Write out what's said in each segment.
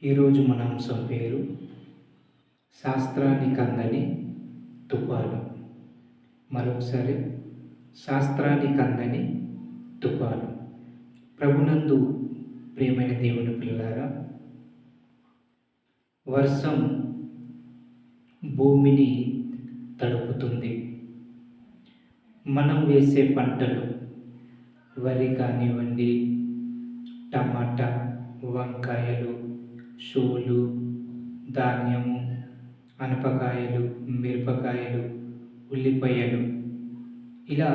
ఈరోజు మన అంశం పేరు శాస్త్రానికి అందని తుఫాను. మరొకసారి శాస్త్రానికి అందని తుఫాను. ప్రభునందు ప్రియమైన దేవుని పిల్లారా, వర్షం భూమిని తడుపుతుంది. మనం వేసే పంటలు వరి కానివ్వండి, టమాటా, వంకాయలు, షోలు, ధాన్యము, అనపకాయలు, మిరపకాయలు, ఉల్లిపాయలు, ఇలా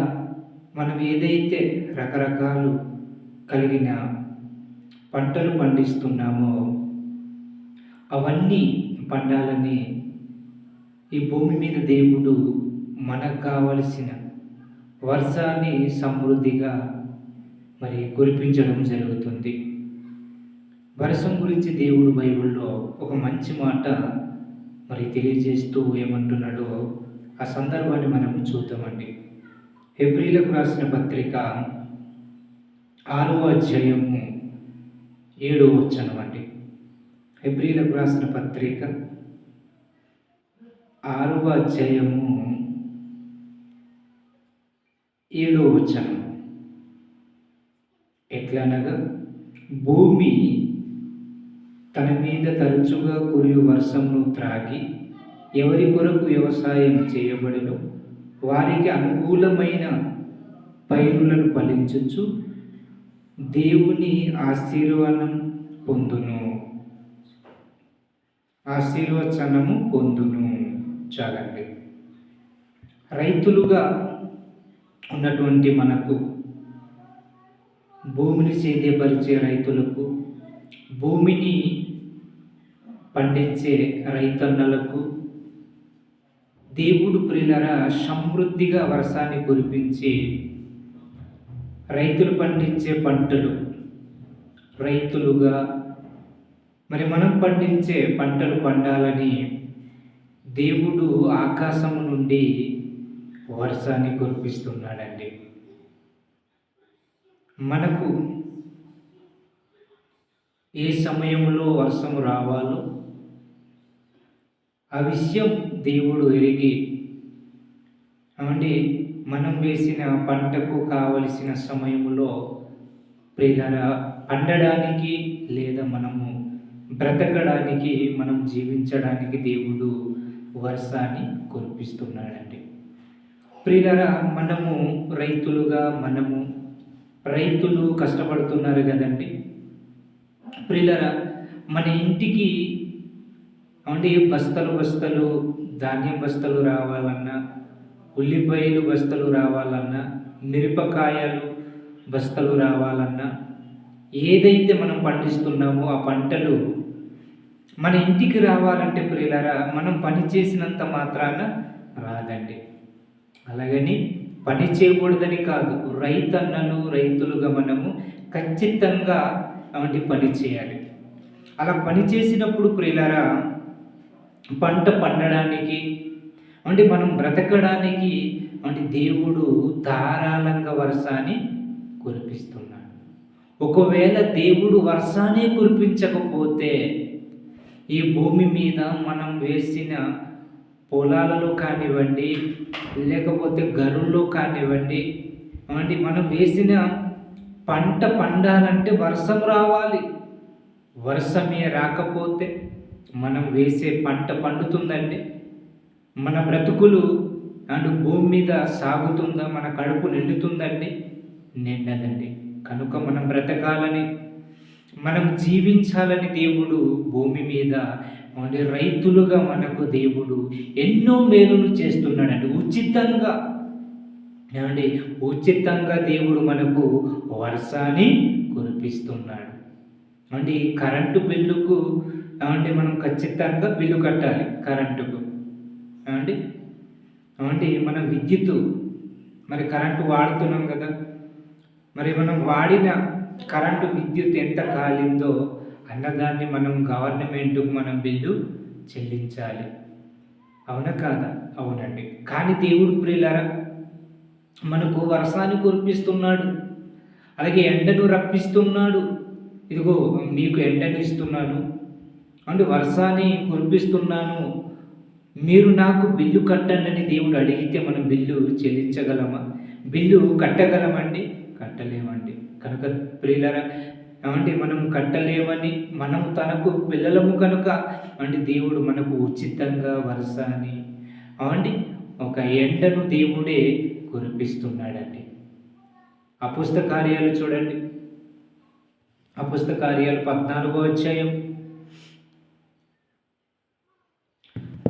మనం ఏదైతే రకరకాలు కలిగిన పంటలు పండిస్తున్నామో అవన్నీ పండాలని ఈ భూమి మీద దేవుడు మనకు కావలసిన వర్షాన్ని సమృద్ధిగా కురిపించడం జరుగుతుంది. వర్షం గురించి దేవుడు బైబిల్లో ఒక మంచి మాట తెలియజేస్తూ ఏమంటున్నాడో ఆ సందర్భాన్ని మనం చూద్దామండి. హెబ్రీలకు రాసిన పత్రిక 6వ అధ్యాయము 7వ వచనం అండి. హెబ్రీలకు రాసిన పత్రిక 6వ అధ్యాయము 7వ వచనం. ఎట్లనగా, భూమి తన మీద తరచుగా కురియు వర్షంను త్రాగి ఎవరి కొరకు వ్యవసాయం చేయబడినో వారికి అనుకూలమైన పైరులను ఫలించుచు దేవుని ఆశీర్వచనము పొందును. చాలండి. రైతులుగా ఉన్నటువంటి మనకు, భూమిని సేద్యపరిచే రైతులకు, భూమిని పండించే రైతన్నలకు దేవుడు ప్రియులారా సమృద్ధిగా వర్షాన్ని కురిపించి రైతులు పండించే పంటలు, రైతులుగా మనం పండించే పంటలు పండాలని దేవుడు ఆకాశము నుండి వర్షాన్ని కురిపిస్తున్నాడండి. మనకు ఏ సమయంలో వర్షం రావాలో ఆ విషయం దేవుడు ఎరిగి మనం వేసిన పంటకు కావలసిన సమయంలో ప్రియులారా పండడానికి లేదా మనము బ్రతకడానికి, మనం జీవించడానికి దేవుడు వర్షాన్ని కురిపిస్తున్నాడండి. ప్రియులారా మనము రైతులుగా రైతులు కష్టపడుతున్నారు కదండి. ప్రియులారా మన ఇంటికి బస్తలు ధాన్యం బస్తలు రావాలన్నా, ఉల్లిపాయలు బస్తలు రావాలన్నా, మిరపకాయలు బస్తలు రావాలన్నా, ఏదైతే మనం పండిస్తున్నామో ఆ పంటలు మన ఇంటికి రావాలంటే ప్రియులారా మనం పని చేసినంత మాత్రాన రాదండి. అలాగని పని చేయకూడదని కాదు, రైతులుగా మనము ఖచ్చితంగా పని చేయాలి. అలా పని చేసినప్పుడు ప్రియులారా పంట పండడానికి మనం బ్రతకడానికి దేవుడు ధారాళంగా వర్షాన్ని కురిపిస్తున్నాడు. ఒకవేళ దేవుడు వర్షాన్ని కురిపించకపోతే ఈ భూమి మీద మనం వేసిన పొలాలలో కానివ్వండి, లేకపోతే గరుల్లో కానివ్వండి, మనం వేసిన పంట పండాలంటే వర్షం రావాలి. వర్షమే రాకపోతే మనం వేసే పంట పండుతుందండి? మన బ్రతుకులు భూమి మీద సాగుతుందా? మన కడుపు నిండుతుందండి? నిండదండి. కనుక మనం బ్రతకాలని, మనం జీవించాలని దేవుడు భూమి మీద రైతులుగా మనకు దేవుడు ఎన్నో మేలులు చేస్తున్నాడండి. ఉచితంగా దేవుడు మనకు వర్షాన్ని కురిపిస్తున్నాడు. కరెంటు బిల్లుకు మనం ఖచ్చితంగా బిల్లు కట్టాలి. కరెంటుకు మన విద్యుత్తు కరెంటు వాడుతున్నాం కదా, మనం వాడిన కరెంటు విద్యుత్ ఎంత కాలిందో అన్నదాన్ని మనం గవర్నమెంట్కు బిల్లు చెల్లించాలి. అవునా కాదా? అవునండి. కానీ దేవుడు ప్రియులారా మనకు వర్షాన్ని కురిపిస్తున్నాడు, అలాగే ఎండను రప్పిస్తున్నాడు. ఇదిగో మీకు ఎండను ఇస్తున్నాను, అంటే వర్షాన్ని కురిపిస్తున్నాను, మీరు నాకు బిల్లు కట్టండి అని దేవుడు అడిగితే మనం బిల్లు చెల్లించగలమా? బిల్లు కట్టగలమండి? కట్టలేమండి. కనుక ప్రియులారా, ఏమంటే మనం కట్టలేమని మనం తనకు పిల్లలము కనుక అంటే దేవుడు మనకు ఉచితంగా వర్షాన్ని అవండి ఒక ఎండను దేవుడే కురిపిస్తున్నాడండి. అపుస్తల కార్యాలు చూడండి. అపుస్తల కార్యాలు 14వ అధ్యాయం.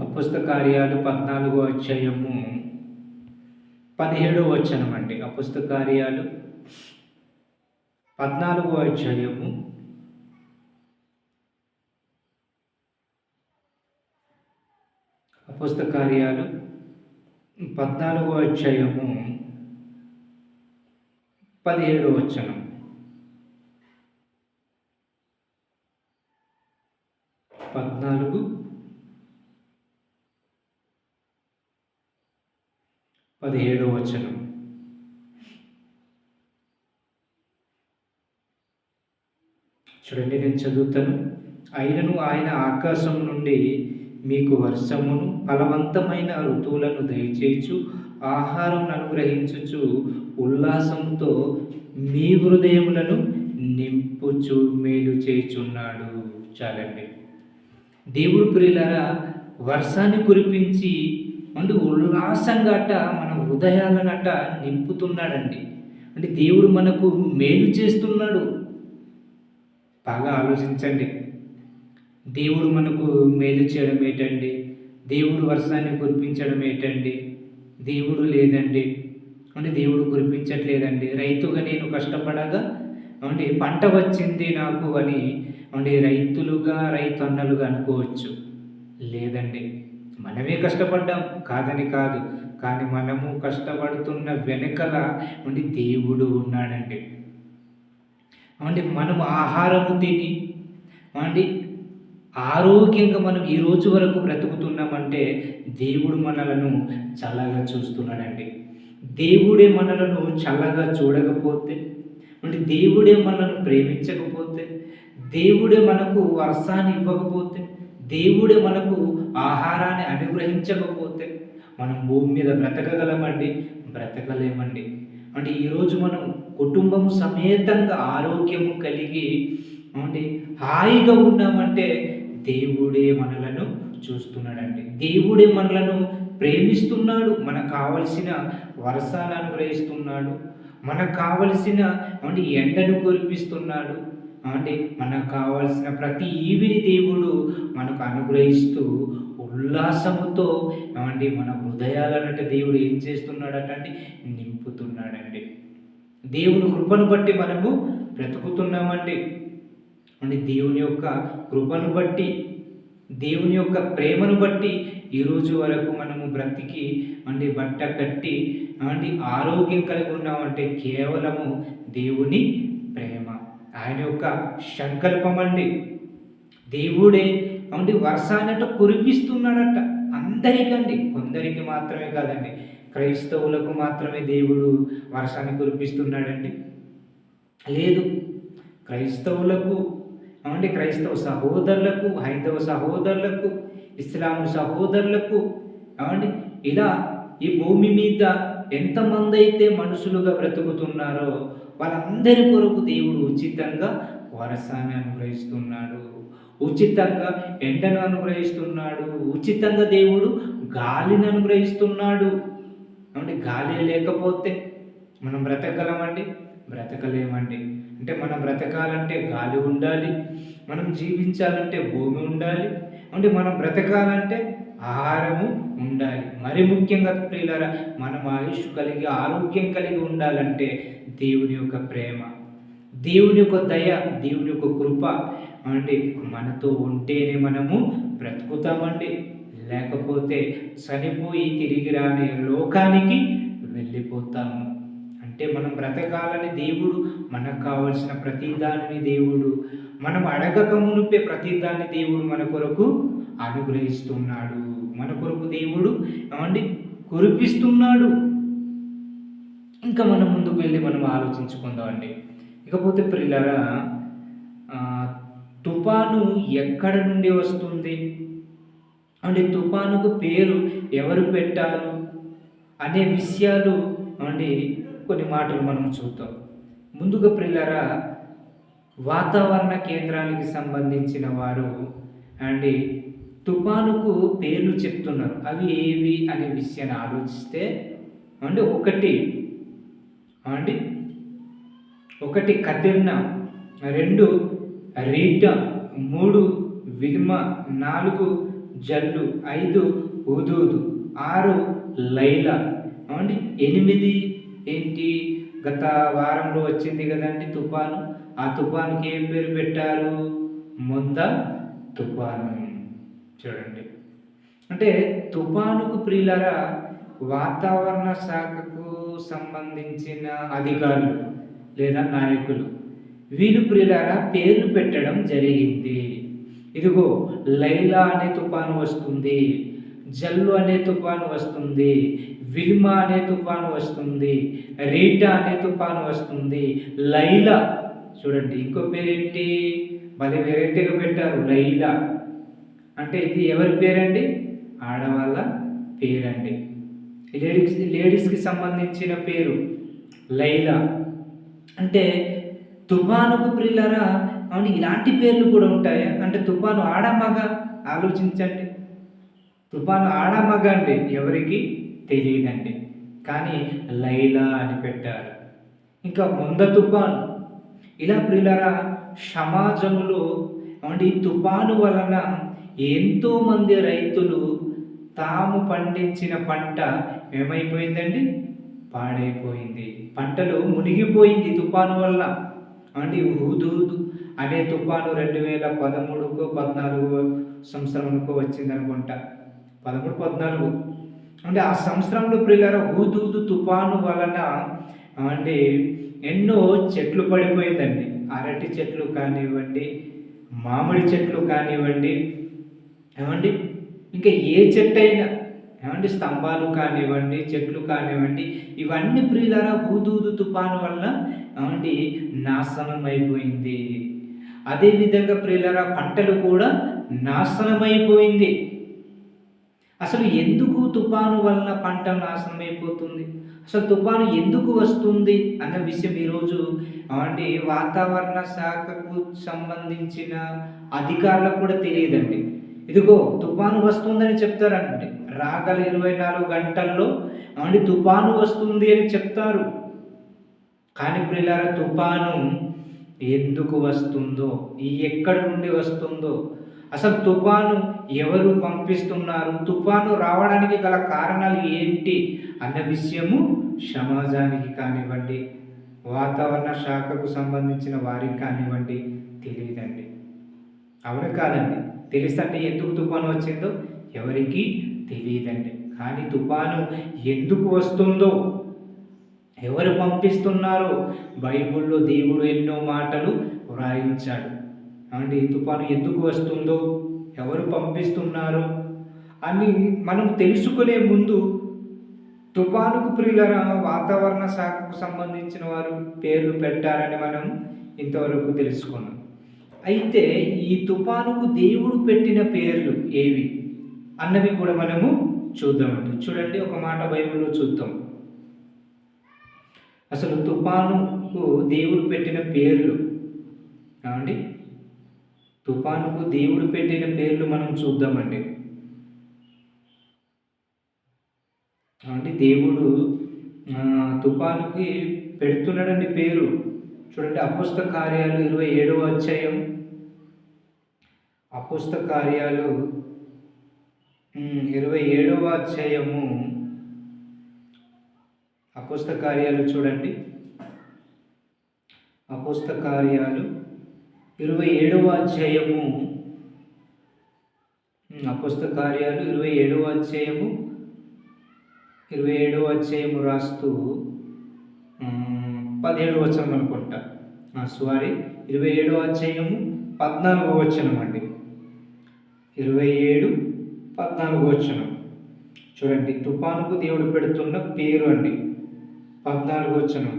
అపుస్తల కార్యాలు 14వ అధ్యాయము 17వ వచనం అండి. అపుస్తల కార్యాలు 14వ అధ్యాయము 14వ అధ్యాయము 17వ వచనం. 17వ వచనం. చూడండి, నేను చదువుతాను. అయినను ఆయన ఆకాశం నుండి మీకు వర్షమును ఫలవంతమైన ఋతువులను దయచేయచ్చు, ఆహారం అనుగ్రహించుచు ఉల్లాసంతో మీ హృదయములను నింపుచు మేలు చేయుచున్నాడు. చాలండి. దేవుడు ప్రియులారా వర్షాన్ని కురిపించి అంటే ఉల్లాసంగాట మన హృదయాలనట నింపుతున్నాడండి. అంటే దేవుడు మనకు మేలు చేస్తున్నాడు. బాగా ఆలోచించండి. దేవుడు మనకు మేలు చేయడం ఏంటండి? దేవుడు వర్షాన్ని కురిపించడం ఏంటండి? దేవుడు లేదండి అంటే దేవుడు కురిపించట్లేదండి. రైతుగా నేను కష్టపడగా అంటే పంట వచ్చింది నాకు అని అంటే రైతు అన్నలుగా అనుకోవచ్చు. లేదండి, మనమే కష్టపడ్డాం కాదని కాదు, కానీ మనము కష్టపడుతున్న వెనకల అంటే దేవుడు ఉన్నాడండి. అంటే మనము ఆహారము తిని అంటే ఆరోగ్యంగా మనం ఈ రోజు వరకు బ్రతుకుతున్నామంటే దేవుడు మనలను చల్లగా చూస్తున్నాడండి. దేవుడే మనలను చల్లగా చూడకపోతే అంటే దేవుడే మనలను ప్రేమించకపోతే, దేవుడే మనకు వర్షాన్ని ఇవ్వకపోతే, దేవుడే మనకు ఆహారాన్ని అనుగ్రహించకపోతే మనం భూమి మీద బ్రతకగలమండి? బ్రతకలేమండి. అంటే ఈరోజు మనం కుటుంబం సమేతంగా ఆరోగ్యము కలిగి అంటే హాయిగా ఉన్నామంటే దేవుడే మనలను చూస్తున్నాడండి. దేవుడే మనలను ప్రేమిస్తున్నాడు. మనకు కావలసిన వర్షాలను అనుగ్రహిస్తున్నాడు. మనకు కావలసిన అంటే ఎండను కురిపిస్తున్నాడు. అంటే మనకు కావలసిన ప్రతి ఈవిని దేవుడు మనకు అనుగ్రహిస్తూ ఉల్లాసముతో అంటే మన హృదయాలనంటే దేవుడు ఏం చేస్తున్నాడట అంటే నింపుతున్నాడండి. దేవుని కృపను బట్టి మనము బ్రతుకుతున్నామండి. అంటే దేవుని యొక్క కృపను బట్టి, దేవుని యొక్క ప్రేమను బట్టి ఈరోజు వరకు మనము బ్రతికి అంటే బట్ట కట్టి అంటే ఆరోగ్యం కలిగి ఉన్నామంటే కేవలము దేవుని ప్రేమ, ఆయన యొక్క సంకల్పం అండి. దేవుడే అంటే వర్షాన్నట కురిపిస్తున్నాడట అందరికండి, కొందరికి మాత్రమే కాదండి. క్రైస్తవులకు మాత్రమే దేవుడు వర్షాన్ని కురిపిస్తున్నాడండి? లేదు. క్రైస్తవులకు అంటే క్రైస్తవ సహోదరులకు, హైందవ సహోదరులకు, ఇస్లాం సహోదరులకు అంటే ఇలా ఈ భూమి మీద ఎంతమంది అయితే మనుషులుగా బ్రతుకుతున్నారో వాళ్ళందరి కొరకు దేవుడు ఉచితంగా వర్షాన్ని అనుగ్రహిస్తున్నాడు, ఉచితంగా ఎండను అనుగ్రహిస్తున్నాడు, ఉచితంగా దేవుడు గాలిని అనుగ్రహిస్తున్నాడు. అంటే గాలి లేకపోతే మనం బ్రతకగలమండి? బ్రతకలేమండి. అంటే మనం బ్రతకాలంటే గాలి ఉండాలి, మనం జీవించాలంటే భూమి ఉండాలి, అంటే మనం బ్రతకాలంటే ఆహారము ఉండాలి. మరి ముఖ్యంగా ప్రియులారా, మనం ఆయుష్ కలిగి ఆరోగ్యం కలిగి ఉండాలంటే దేవుని యొక్క ప్రేమ, దేవుని యొక్క దయ, దేవుని యొక్క కృప అంటే మనతో ఉంటేనే మనము బ్రతుకుతామండి. లేకపోతే చనిపోయి తిరిగి రాని లోకానికి వెళ్ళిపోతాము. అంటే మనం బ్రతకాలని దేవుడు మనకు కావలసిన ప్రతిదానిని దేవుడు మనం అడగక మునిపే ప్రతిదాన్ని దేవుడు మన కొరకు అనుగ్రహిస్తున్నాడు. మన కొరకు దేవుడు ఏమండి కురిపిస్తున్నాడు. ఇంకా మనం ముందుకు వెళ్ళి మనం ఆలోచించుకుందామండి. ఇకపోతే ప్రియులారా, తుఫాను ఎక్కడ నుండి వస్తుంది? అంటే తుఫానుకు పేరు ఎవరు పెట్టారు? అనే విషయాలు అండి కొన్ని మాటలు మనం చూద్దాం. ముందుగా ప్రియులారా, వాతావరణ కేంద్రానికి సంబంధించిన వారు అండి తుఫానుకు పేర్లు చెప్తున్నారు. అవి ఏవి అనే విషయాన్ని ఆలోచిస్తే అండి అండి ఒకటి కతిర్న, 2 రీటా, 3 విల్మ, 4 జల్లు, 5 హుదూద్, 6 లైలా, ఏమండి 8 ఏంటి గత వారంలో వచ్చింది కదండి తుఫాను. ఆ తుఫానుకి ఏం పేరు పెట్టారు? ముంద తుఫాను. చూడండి, అంటే తుఫానుకు ప్రియులరా వాతావరణ శాఖకు సంబంధించిన అధికారులు లేదా నాయకులు వీళ్ళు ప్రియులరా పేర్లు పెట్టడం జరిగింది. ఇదిగో లైలా అనే తుఫాను వస్తుంది, జల్లు అనే తుఫాను వస్తుంది, విల్మా అనే తుఫాను వస్తుంది, రీటా అనే తుఫాను వస్తుంది, లైలా. చూడండి, ఇంకో పేరేంటి మళ్ళీ వెరైటీగా పెట్టారు, లైలా. అంటే ఇది ఎవరి పేరండి? ఆడవాళ్ళ పేరండి. లేడీస్కి సంబంధించిన పేరు లైలా. అంటే తుఫానుకు ప్రియులరా అవును, ఇలాంటి పేర్లు కూడా ఉంటాయా? అంటే తుఫాను ఆడమగ, ఆలోచించండి. తుఫాను ఆడమగ అండి, ఎవరికి తెలియదండి, కానీ లైలా అని పెట్టారు. ఇంకా ముంద తుఫాను. ఇలా ప్రియులరా సమాజంలో ఈ తుఫాను వలన ఎంతోమంది రైతులు తాము పండించిన పంట ఏమైపోయిందండి? పాడైపోయింది. పంటలు మునిగిపోయింది తుఫాను వల్ల. అంటే హుదూద్ అనే తుఫాను 2013కో 14 సంవత్సరంకో వచ్చిందనుకుంటా, 13-14. అంటే ఆ సంవత్సరంలో ప్రియులారా హుదూద్ తుఫాను వలన అంటే ఎన్నో చెట్లు పడిపోయిందండి. అరటి చెట్లు కానివ్వండి, మామిడి చెట్లు కానివ్వండి, ఏమండి ఇంకా ఏ చెట్టు అయినా ఏమండి, స్తంభాలు కానివ్వండి, చెట్లు కానివ్వండి, ఇవన్నీ ప్రియులారా హుదూద్ తుఫాను వల్ల ఏమండి నాశనం అయిపోయింది. అదేవిధంగా ప్రియులారా పంటలు కూడా నాశనమైపోయింది. అసలు ఎందుకు తుఫాను వల్ల పంట నాశనం అయిపోతుంది? అసలు తుఫాను ఎందుకు వస్తుంది అన్న విషయం ఈరోజు అంటే వాతావరణ శాఖకు సంబంధించిన అధికారులకు కూడా తెలియదండి. ఇదిగో తుఫాను వస్తుందని చెప్తారండి, రాగల 24 గంటల్లో అంటే తుఫాను వస్తుంది అని చెప్తారు. కానీ ప్రియులారా తుఫాను ఎందుకు వస్తుందో, ఎక్కడి నుండి వస్తుందో, అసలు తుఫాను ఎవరు పంపిస్తున్నారు, తుఫాను రావడానికి గల కారణాలు ఏంటి అన్న విషయము సమాజానికి కానివ్వండి, వాతావరణ శాఖకు సంబంధించిన వారికి కానివ్వండి తెలియదండి. అవును కాదండి? తెలుసండి ఎందుకు తుఫాను వచ్చిందో? ఎవరికి తెలియదండి. కానీ తుఫాను ఎందుకు వస్తుందో, ఎవరు పంపిస్తున్నారో బైబిల్లో దేవుడు ఎన్నో మాటలు వ్రాయించాడు. అంటే తుఫాను ఎందుకు వస్తుందో, ఎవరు పంపిస్తున్నారో అని మనం తెలుసుకునే ముందు తుఫానుకు ప్రియులరా వాతావరణ శాఖకు సంబంధించిన వారు పేర్లు పెట్టారని మనం ఇంతవరకు తెలుసుకున్నాం. అయితే ఈ తుఫానుకు దేవుడు పెట్టిన పేర్లు ఏవి అన్నవి కూడా మనము చూద్దామండి. చూడండి, ఒక మాట బైబిల్లో చూద్దాం. అసలు తుఫానుకు దేవుడు పెట్టిన పేర్లు అండి, తుఫానుకు దేవుడు పెట్టిన పేర్లు మనం చూద్దామండి. అంటే దేవుడు తుఫానుకి పెడుతున్నాడండి పేరు. చూడండి, అపోస్తల కార్యాలు 27వ అధ్యాయం, అపోస్తల కార్యాలు 27వ అధ్యాయము, అపోస్తల కార్యాలు చూడండి, అపోస్తల కార్యాలు 27వ అధ్యాయము, అపోస్తల కార్యాలు 27వ అధ్యాయము 27వ అధ్యాయము రాస్తూ 17వ వచనం అనుకుంటా, సారీ 27వ అధ్యాయము 14వ వచనం అండి, 27-14వ వచనం చూడండి. తుఫానుకు దేవుడు పెడుతున్న పేరు అండి, 14వ వచనం.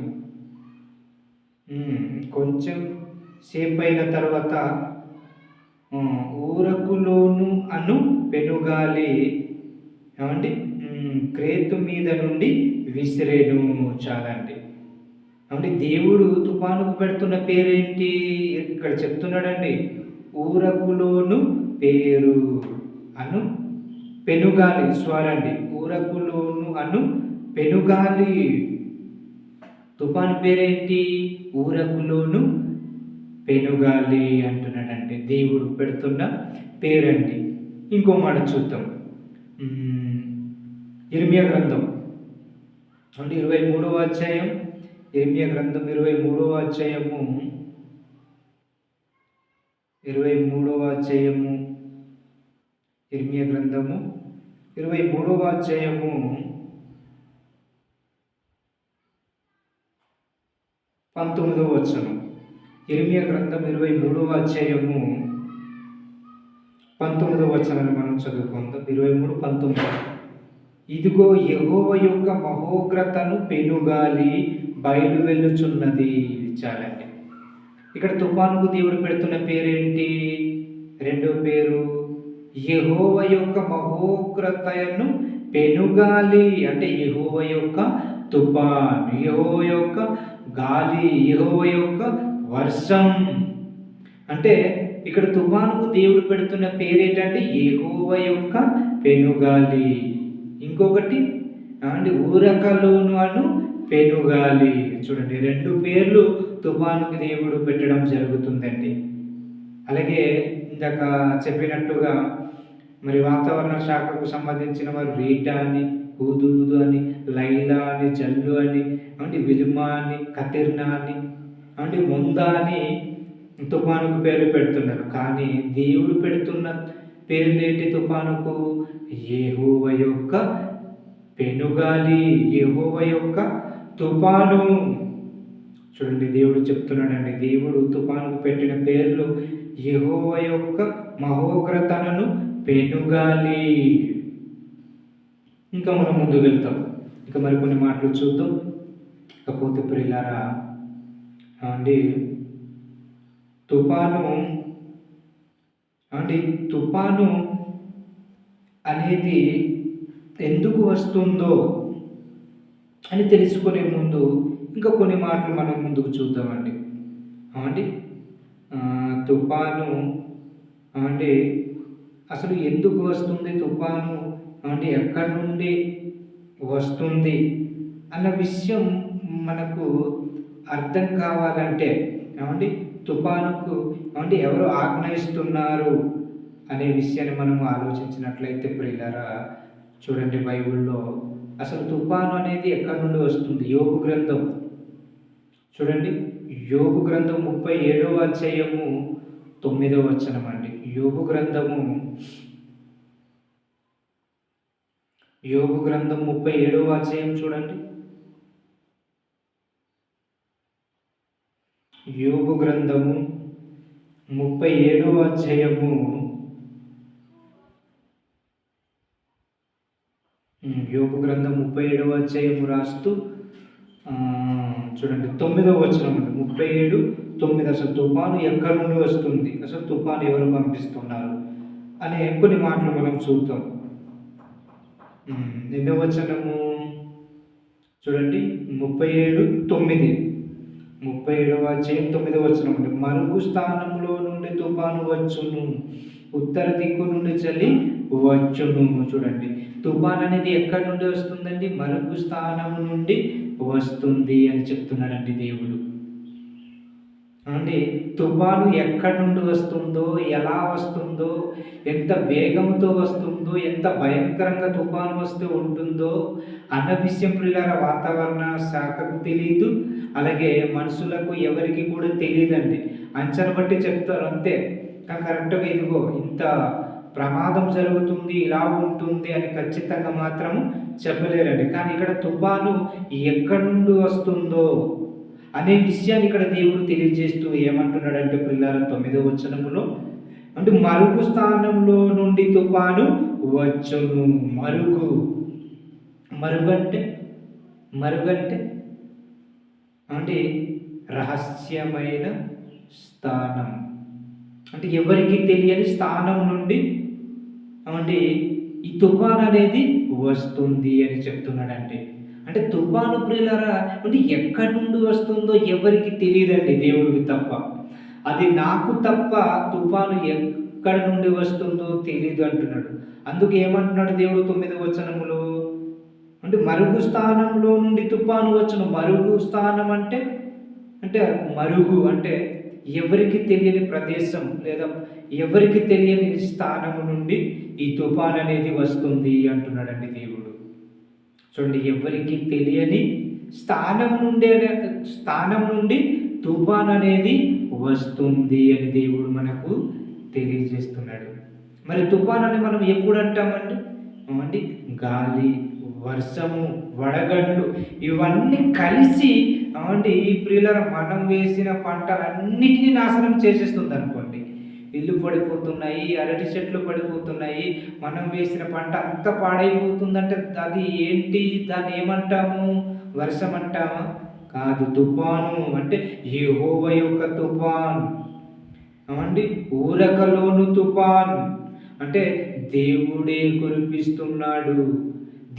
కొంచెం సేపు అయిన తర్వాత ఊరకులోను అను పెనుగాలి ఏమండి క్రేతు మీద నుండి విసిరేను. చాలా అండి. అంటే దేవుడు తుఫానుకు పెడుతున్న పేరేంటి ఇక్కడ చెప్తున్నాడండి. ఊరకులోను పేరు అను పెనుగాలి. స్వరండి, ఊరకులోను అను పెనుగాలి. తుఫాను పేరేంటి? ఊరకులోను పెనుగాలి అంటున్నాడండి. దేవుడు పెడుతున్న పేరండి. ఇంకో మాట చూద్దాం. ఇర్మియా గ్రంథం అంటే 23వ అధ్యాయం. ఇర్మియా గ్రంథం 23వ అధ్యాయము 23వ అధ్యాయము ఇర్మియా గ్రంథము 23వ అధ్యాయము 19వ వచనం. ఇర్మియా గ్రంథం 23వ అధ్యాయము 19వ వచనాన్ని మనం చదువుకుందాం. 23:19. ఇదిగో యెహోవా యొక్క మహోగ్రతను పెనుగాలి బయలు వెళ్ళుచున్నది. చాలండి. ఇక్కడ తుఫానుకు దేవుడు పెడుతున్న పేరేంటి? రెండో పేరు యెహోవా యొక్క మహోగ్రతను పెనుగాలి. అంటే యెహోవా యొక్క తుఫాన్, యెహోవా యొక్క గాలి, యెహోవా యొక్క వర్షం. అంటే ఇక్కడ తుఫానుకు దేవుడు పెడుతున్న పేరేంటంటే యెహోవా యొక్క పెనుగాలి. ఇంకొకటి అంటే ఊరకలోను అను పెనుగాలి. చూడండి, రెండు పేర్లు తుఫానుకు దేవుడు పెట్టడం జరుగుతుందండి. అలాగే ఇందాక చెప్పినట్టుగా మరి వాతావరణ శాఖకు సంబంధించిన వారు రీటా అని, హుదూదు అని, లైలా అని, జల్లు అని, అంటే విలుమ అని, కతిర్నా అని, అంటే ముందా అని తుఫానుకు పేర్లు పెడుతున్నారు. కానీ దేవుడు పెడుతున్న పేర్లేంటి తుఫానుకు? యెహోవా యొక్క పెనుగాలి, యెహోవా యొక్క తుఫాను. చూడండి, దేవుడు చెప్తున్నాడండి. దేవుడు తుఫానుకు పెట్టిన పేర్లు యెహోవా యొక్క మహోగ్రతను పెనుగాలి. ఇంకా మనం ముందుకు వెళ్తాం. ఇంకా మరికొన్ని మాటలు చూద్దాం. ఇకపోతే ప్రియులారా అండి, తుఫాను అనేది ఎందుకు వస్తుందో అని తెలుసుకునే ముందు ఇంకా కొన్ని మాటలు మనం ముందుకు చూద్దామండి. అండి, తుఫాను అంటే అసలు ఎందుకు వస్తుంది? తుఫాను అంటే ఎక్కడి నుండి వస్తుంది అన్న విషయం మనకు అర్థం కావాలంటే ఏమండి తుఫానుకు అంటే ఎవరు ఆజ్ఞయిస్తున్నారు అనే విషయాన్ని మనము ఆలోచించినట్లయితే ప్రియులారా, చూడండి, బైబిల్లో అసలు తుఫాను అనేది ఎక్కడి నుండి వస్తుంది? యోబు గ్రంథం చూడండి. యోబు గ్రంథం 37వ అధ్యాయము 9వ వచనం అండి. యోబు గ్రంథం 37వ అధ్యాయం చూడండి. యోబు గ్రంథము 37వ అధ్యాయము యోబు గ్రంథం 37వ అధ్యాయము రాస్తూ చూడండి 9వ వచనం అండి. 37:9. అసలు తుఫాను ఎక్కడి నుండి వస్తుంది, అసలు తుఫాను ఎవరు పంపిస్తున్నారు అనే కొన్ని మాటలు మనం చూద్దాం. ఎన్నో వచనము చూడండి. 37:9. 37వ అధ్యాయం 9వ వచనం అండి. మరుగు స్థానంలో నుండి తుఫాను వచ్చును, ఉత్తర దిక్కు నుండి చలి వచ్చును. చూడండి, తుఫాన్ అనేది ఎక్కడి నుండి వస్తుందండి? మరుగు స్థానం నుండి వస్తుంది అని చెప్తున్నాడండి దేవుడు. అంటే తుఫాను ఎక్కడి నుండి వస్తుందో, ఎలా వస్తుందో, ఎంత వేగంతో వస్తుందో, ఎంత భయంకరంగా తుఫాను వస్తూ ఉంటుందో అన్న విషయం ప్రియులారా వాతావరణ శాఖకు తెలియదు, అలాగే మనుషులకు ఎవరికి కూడా తెలియదండి. అంచనా బట్టి చెప్తారు అంతే. కానీ కరెక్ట్గా ఇదిగో ఇంత ప్రమాదం జరుగుతుంది, ఇలా ఉంటుంది అని ఖచ్చితంగా మాత్రము చెప్పలేరండి. కానీ ఇక్కడ తుఫాను ఎక్కడి నుండి వస్తుందో అనే విషయాన్ని ఇక్కడ దేవుడు తెలియజేస్తూ ఏమంటున్నాడంటే ప్రియులారా 9వ వచనములో అంటే మరుగు స్థానంలో నుండి తుఫాను వచ్చును. మరుగంటే అంటే రహస్యమైన స్థానం అంటే ఎవరికి తెలియని స్థానం నుండి అంటే ఈ తుఫాన్ అనేది వస్తుంది అని చెప్తున్నాడండి. అంటే తుఫాను ప్రియులారా అంటే ఎక్కడి నుండి వస్తుందో ఎవరికి తెలియదండి దేవుడికి తప్ప. అది నాకు తప్ప తుఫాను ఎక్కడి నుండి వస్తుందో తెలీదు అంటున్నాడు. అందుకు ఏమంటున్నాడు దేవుడు 9వ వచనములో అంటే మరుగు స్థానంలో నుండి తుఫాను వచ్చును. మరుగు స్థానం అంటే అంటే మరుగు అంటే ఎవరికి తెలియని ప్రదేశం లేదా ఎవరికి తెలియని స్థానము నుండి ఈ తుఫాన్ అనేది వస్తుంది అంటున్నాడండి దేవుడు. చూడండి, ఎవరికి తెలియని స్థానం నుండి తుఫాన్ అనేది వస్తుంది అని దేవుడు మనకు తెలియజేస్తున్నాడు. మరి తుఫాన్ అని మనం ఎప్పుడు అంటామండి? అంటే గాలి, వర్షము, వడగండ్లు ఇవన్నీ కలిసి అవండి ప్రియులారా మనం వేసిన పంటలన్నిటినీ నాశనం చేసేస్తుంది అనుకోండి. ఇల్లు పడిపోతున్నాయి, అరటి చెట్లు పడిపోతున్నాయి, మనం వేసిన పంట అంత పాడైపోతుందంటే అది ఏంటి? దాన్ని ఏమంటాము? వర్షం అంటామా? కాదు, తుఫాను. అంటే యెహోవా యొక్క తుఫాన్. అవండి ఊరకలోను తుఫాన్ అంటే దేవుడే కురిపిస్తున్నాడు,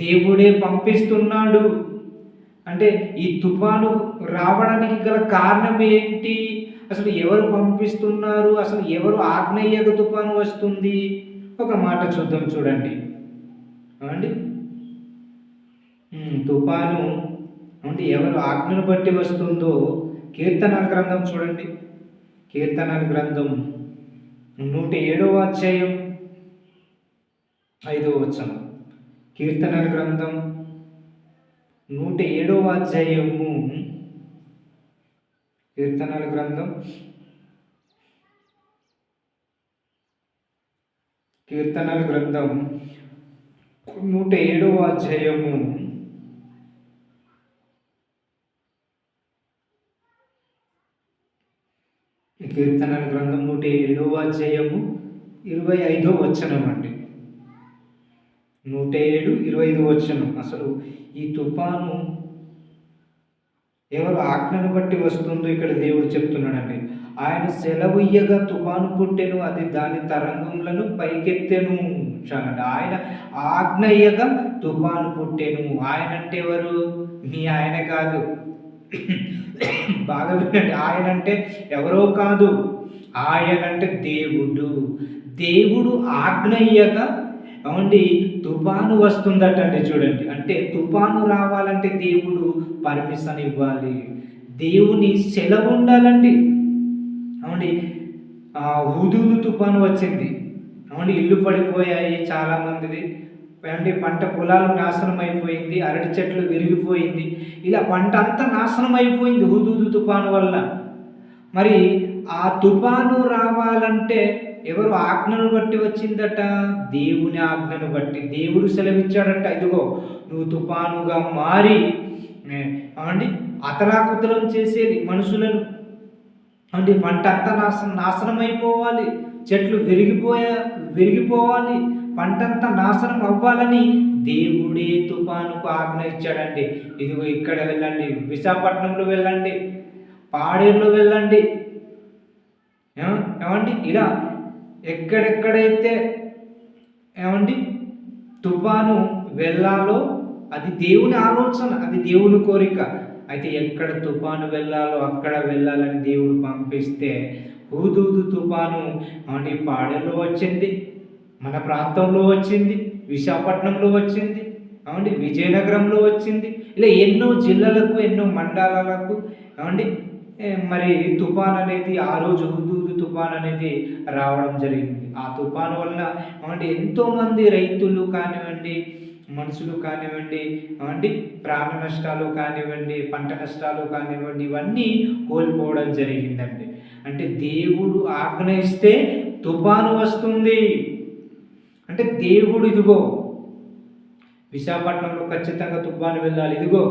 దేవుడే పంపిస్తున్నాడు. అంటే ఈ తుఫాను రావడానికి గల కారణం ఏంటి? అసలు ఎవరు పంపిస్తున్నారు? అసలు ఎవరు ఆజ్ఞయ్యక తుఫాను వస్తుంది? ఒక మాట చూద్దాం, చూడండి. అండి తుఫాను అంటే ఎవరు ఆజ్ఞను బట్టి వస్తుందో కీర్తనల గ్రంథం చూడండి. కీర్తనల గ్రంథం 107వ అధ్యాయం 5వ వచనం. కీర్తనల గ్రంథం 107వ అధ్యాయము కీర్తనల గ్రంథం 107వ అధ్యాయము 25వ వచనం అండి. 107:25 వచనం. అసలు ఈ తుఫాను ఎవరు ఆజ్ఞను బట్టి వస్తుందో ఇక్కడ దేవుడు చెప్తున్నాడండి. ఆయన సెలవు ఇయ్యగా తుఫాను పుట్టెను, అది దాని తరంగములను పైకెత్తెను. చూడండి, ఆయన ఆజ్ఞ ఇయ్యగా తుఫాను పుట్టెను. ఆయన అంటే ఎవరు? మీ ఆయన కాదు. బాగా వినండి, ఆయన అంటే ఎవరో కాదు, ఆయన అంటే దేవుడు. దేవుడు ఆజ్ఞ ఇయ్యగా అవండి తుఫాను వస్తుందటండి. చూడండి, అంటే తుఫాను రావాలంటే దేవుడు పర్మిషన్ ఇవ్వాలి, దేవుని సెలవు ఉండాలండి. అవండి హుదూదు తుఫాను వచ్చింది. అవండి ఇల్లు పడిపోయాయి చాలామందిది. అంటే పంట పొలాలు నాశనం అయిపోయింది, అరటి చెట్లు విరిగిపోయింది, ఇలా పంట అంతా నాశనం అయిపోయింది హుదూదు తుఫాను వల్ల. మరి ఆ తుఫాను రావాలంటే ఎవరు ఆజ్ఞను బట్టి వచ్చిందట? దేవుని ఆజ్ఞను బట్టి. దేవుడు సెలవిచ్చాడట, ఇదిగో నువ్వు తుఫానుగా మారి అండి అతలాకుతలం చేసేది మనుషులను. అంటే పంట అంతా నాశనం అయిపోవాలి, చెట్లు విరిగిపోవాలి, పంటంతా నాశనం అవ్వాలని దేవుడే తుఫానుకు ఆజ్ఞ ఇచ్చాడండి. ఇదిగో ఇక్కడ వెళ్ళండి, విశాఖపట్నంలో వెళ్ళండి, పాడేరులో వెళ్ళండి, ఏమండి ఇలా ఎక్కడెక్కడైతే ఏమండి తుఫాను వెళ్ళాలో అది దేవుని ఆలోచన, అది దేవుని కోరిక. అయితే ఎక్కడ తుఫాను వెళ్ళాలో అక్కడ వెళ్ళాలని దేవుడు పంపిస్తే హుదూదు తుఫాను అంటే పాడేరులో వచ్చింది, మన ప్రాంతంలో వచ్చింది, విశాఖపట్నంలో వచ్చింది, ఏమండి విజయనగరంలో వచ్చింది, ఇలా ఎన్నో జిల్లాలకు ఎన్నో మండలాలకు ఏమండి మరి తుఫాన్ అనేది ఆ రోజు హుదూదు తుఫాన్ అనేది రావడం జరిగింది. ఆ తుఫాను వలన ఏమంటే ఎంతోమంది రైతులు కానివ్వండి, మనుషులు కానివ్వండి, ఏమండి ప్రాణ నష్టాలు కానివ్వండి, పంట నష్టాలు కానివ్వండి, ఇవన్నీ కోల్పోవడం జరిగిందండి. అంటే దేవుడు ఆజ్ఞ ఇస్తే తుఫాను వస్తుంది. అంటే దేవుడు ఇదిగో విశాఖపట్నంలో ఖచ్చితంగా తుఫాను వెళ్ళాలి, ఇదిగో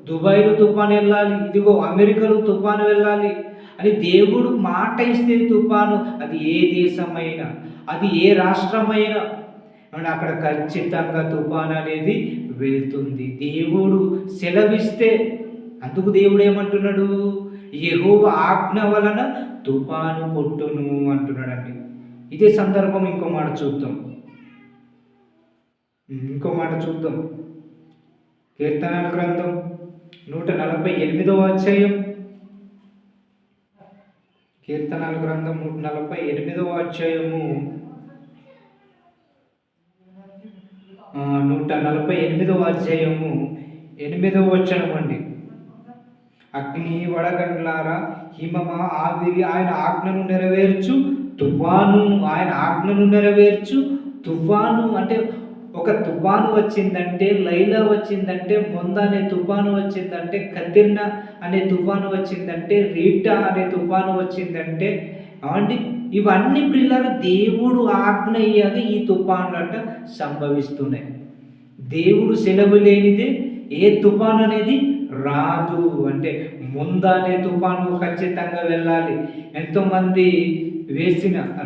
దుబాయ్లో తుఫాను వెళ్ళాలి, ఇదిగో అమెరికాలో తుఫాను వెళ్ళాలి అని దేవుడు మాట ఇస్తే తుఫాను, అది ఏ దేశమైనా, అది ఏ రాష్ట్రమైనా అక్కడ ఖచ్చితంగా తుఫాను అనేది వెళ్తుంది. దేవుడు సెలవిస్తే, అందుకు దేవుడు ఏమంటున్నాడు? యెహోవా ఆజ్ఞ వలన తుఫాను పుట్టును అంటున్నాడండి. ఇదే సందర్భం ఇంకో మాట చూద్దాం. కీర్తనల గ్రంథం 148వ అధ్యాయం. కీర్తనల గ్రంథం 148వ అధ్యాయము 148వ అధ్యాయము 8వ వచనం అండి. అగ్ని వడగండ్లారా హిమమా ఆవిరి ఆయన ఆజ్ఞను నెరవేర్చు తుఫాను. ఆయన ఆజ్ఞను నెరవేర్చు తుఫాను. అంటే ఒక తుఫాను వచ్చిందంటే, లైలా వచ్చిందంటే, మొంద అనే తుఫాను వచ్చిందంటే, కతిర్న అనే తుఫాను వచ్చిందంటే, రీటా అనే తుఫాను వచ్చిందంటే అండి, ఇవన్నీ పిల్లలు దేవుడు ఆజ్ఞ అయ్యాక ఈ తుఫానులట సంభవిస్తున్నాయి. దేవుడు సెలవు లేనిదే ఏ తుఫాను అనేది రాదు. అంటే ముంద అనే తుఫాను ఖచ్చితంగా వెళ్ళాలి. ఎంతోమంది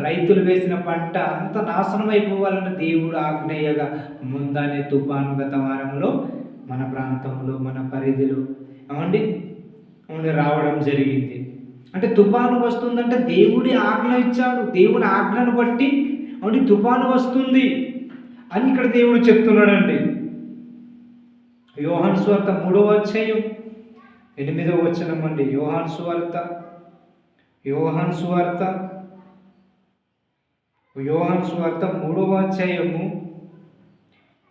రైతులు వేసిన పంట అంత నాశనం అయిపోవాలని దేవుడు ఆజ్ఞయ్యగా ముంద అనే తుఫాను గత వారంలో మన ప్రాంతంలో మన పరిధిలో అవండి రావడం జరిగింది. అంటే తుఫాను వస్తుందంటే దేవుడి ఆజ్ఞ ఇచ్చాడు. దేవుడి ఆజ్ఞను బట్టి అవును తుఫాను వస్తుంది అని ఇక్కడ దేవుడు చెప్తున్నాడండి. యోహాను సువార్త 3వ అధ్యాయం 8వ వచనం అండి. యోహాను సువార్త 3వ అధ్యాయము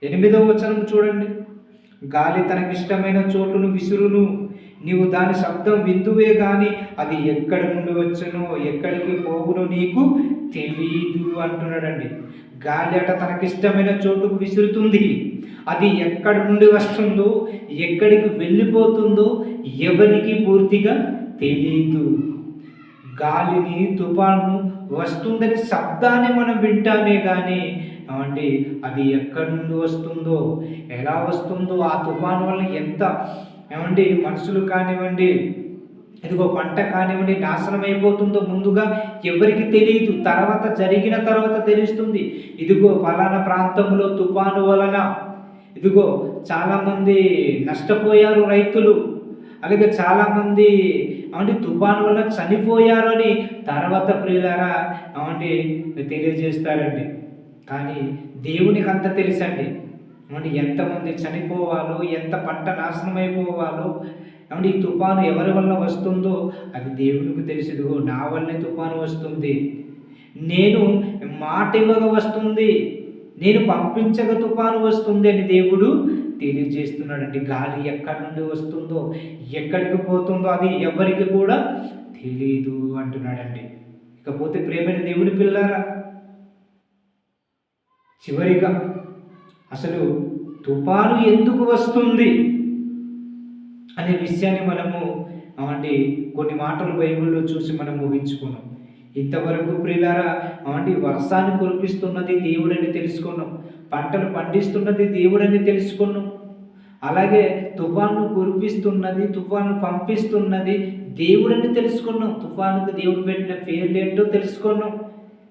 8వ వచనం చూడండి. గాలి తనకిష్టమైన చోటును విసురును, నీవు దాని శబ్దం విందువే గాని అది ఎక్కడి నుండి వచ్చునో ఎక్కడికి పోగునో నీకు తెలీదు అంటున్నాడండి. గాలి అట తనకిష్టమైన చోటుకు విసురుతుంది. అది ఎక్కడి నుండి వస్తుందో ఎక్కడికి వెళ్ళిపోతుందో ఎవరికి పూర్తిగా తెలీదు. గాలిని తుఫాను వస్తుందని శబ్దాన్ని మనం వింటామే కానీ ఏమండి అది ఎక్కడి నుండి వస్తుందో ఎలా వస్తుందో ఆ తుఫాను వల్ల ఎంత ఏమండి మనుషులు కానివ్వండి ఇదిగో పంట కానివ్వండి నాశనం అయిపోతుందో ముందుగా ఎవరికి తెలియదు. జరిగిన తర్వాత తెలుస్తుంది. ఇదిగో ఫలానా ప్రాంతంలో తుఫాను వలన ఇదిగో చాలామంది నష్టపోయారు రైతులు, అలాగే చాలామంది అవండి తుఫాను వల్ల చనిపోయారు అని తర్వాత ప్రియులారా అవండి తెలియజేస్తారండి. కానీ దేవునికి అంత తెలుసండి. అవండి ఎంతమంది చనిపోవాలో, ఎంత పంట నాశనం అయిపోవాలో, అవండి ఈ తుఫాను ఎవరి వల్ల వస్తుందో అది దేవునికి తెలుసు. నా వల్లే తుఫాను వస్తుంది, నేను మాట ఇవ్వగా వస్తుంది, నేను పంపించగా తుఫాను వస్తుంది అని దేవుడు తెలియజేస్తున్నాడండి. గాలి ఎక్కడి నుండి వస్తుందో ఎక్కడికి పోతుందో అది ఎవరికి కూడా తెలీదు అంటున్నాడండి. ఇకపోతే ప్రేమైన దేవుని పిల్లారా, చివరిగా అసలు తుఫాను ఎందుకు వస్తుంది అనే విషయాన్ని మనము అవండి కొన్ని మాటలు బైబిల్లో చూసి మనం ముగించుకున్నాం. ఇంతవరకు ప్రియులారా అవండి వర్షాన్ని కురిపిస్తున్నది దేవుడని తెలుసుకున్నాం, పంటలు పండిస్తున్నది దేవుడని తెలుసుకున్నాం, అలాగే తుఫాను కురిపిస్తున్నది తుఫాను పంపిస్తున్నది దేవుడని తెలుసుకున్నాం, తుఫానుకు దేవుడు పెట్టిన పేర్లు ఏంటో తెలుసుకున్నాం.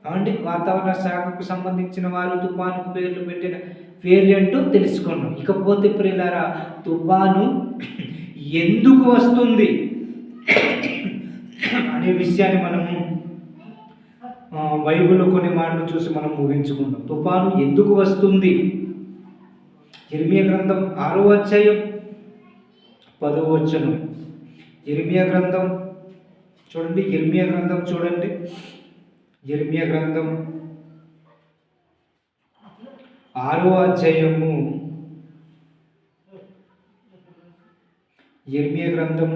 అవండి వాతావరణ శాఖకు సంబంధించిన వారు తుఫానుకు పేర్లు పెట్టిన పేర్లు ఏంటో తెలుసుకున్నాం. ఇకపోతే ప్రియులారా తుఫాను ఎందుకు వస్తుంది అనే విషయాన్ని మనము బైబిల్లో కొన్ని మాటలు చూసి మనం ముగించుకుందాం. తుఫాను ఎందుకు వస్తుంది? ఇర్మియా గ్రంథం 6వ అధ్యాయం 10వ వచనం. ఇర్మియా గ్రంథం చూడండి. ఇర్మియా గ్రంథం 6వ అధ్యాయము ఇర్మియా గ్రంథం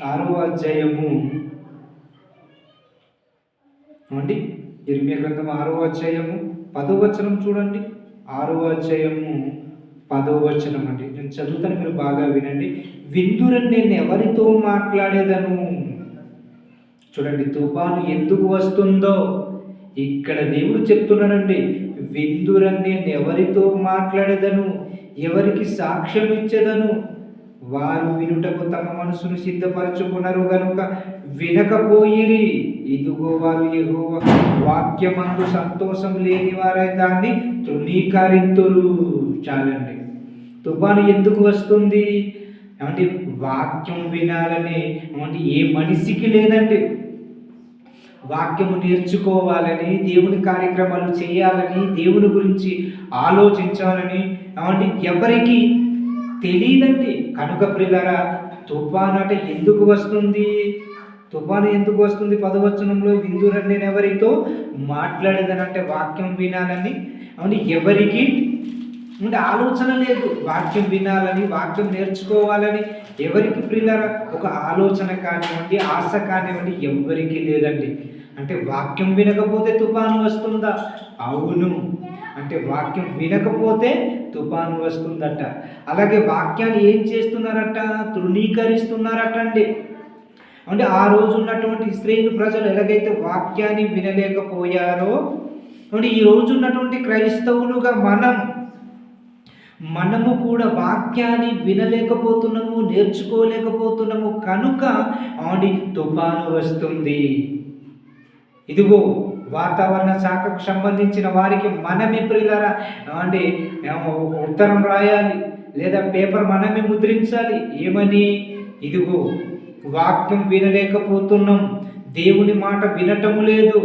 6వ అధ్యాయము అండి. ఇర్మియా గ్రంథం 6వ అధ్యాయము 10వ వచనం చూడండి. 6వ అధ్యాయము 10వ వచనం అండి. నేను చదువుతాను, మీరు బాగా వినండి. విందురని నేను ఎవరితో మాట్లాడేదను. చూడండి తుఫాను ఎందుకు వస్తుందో ఇక్కడ దేవుడు చెప్తున్నాడండి. విందురని నేను ఎవరితో మాట్లాడేదను, ఎవరికి సాక్ష్యం ఇచ్చేదను. వారు వినుటకు తమ మనసును సిద్ధపరచుకున్నారు గనుక వినకపోయిరి. ఇదిగో వారు యెహోవా వాక్యమందు సంతోషం లేని వారై దాన్ని తృణీకరింతురు. చాలండి. తుఫాను ఎందుకు వస్తుంది ఏమంటే వాక్యం వినాలని ఏమంటే ఏ మనిషికి లేదండి. వాక్యము నేర్చుకోవాలని, దేవుని కార్యక్రమాలు చేయాలని, దేవుని గురించి ఆలోచించాలని ఏమంటే ఎవరికి తెలియదండి. కనుక ప్రియులారా, తుఫాను ఎందుకు వస్తుంది? తుఫాను ఎందుకు వస్తుంది? 10వ వచనంలో విందురని నేను ఎవరితో మాట్లాడేదనంటే వాక్యం వినాలని. అవును, ఎవరికి అంటే ఆలోచన లేదు. వాక్యం వినాలని, వాక్యం నేర్చుకోవాలని ఎవరికి ప్రియులారా ఒక ఆలోచన కానివ్వండి, ఆశ కానివ్వండి ఎవరికి లేదండి. అంటే వాక్యం వినకపోతే తుఫాను వస్తుందా? అవును. అంటే వాక్యం వినకపోతే తుఫాను వస్తుందట. అలాగే వాక్యాన్ని ఏం చేస్తున్నారట? తృణీకరిస్తున్నారట అండి. అంటే ఆ రోజు ఉన్నటువంటి ఇశ్రాయేలు ప్రజలు ఎలాగైతే వాక్యాన్ని వినలేకపోయారో, అంటే ఈ రోజు ఉన్నటువంటి క్రైస్తవులుగా మనము కూడా వాక్యాన్ని వినలేకపోతున్నాము, నేర్చుకోలేకపోతున్నాము. కనుక తుఫాను వస్తుంది. ఇదిగో వాతావరణ శాఖకు సంబంధించిన వారికి మనమే ప్రియులారా ఉత్తరం రాయాలి, లేదా పేపర్ మనమే ముద్రించాలి. ఏమని? ఇదిగో వాక్యం వినలేకపోతున్నాం, దేవుని మాట వినటము లేదు,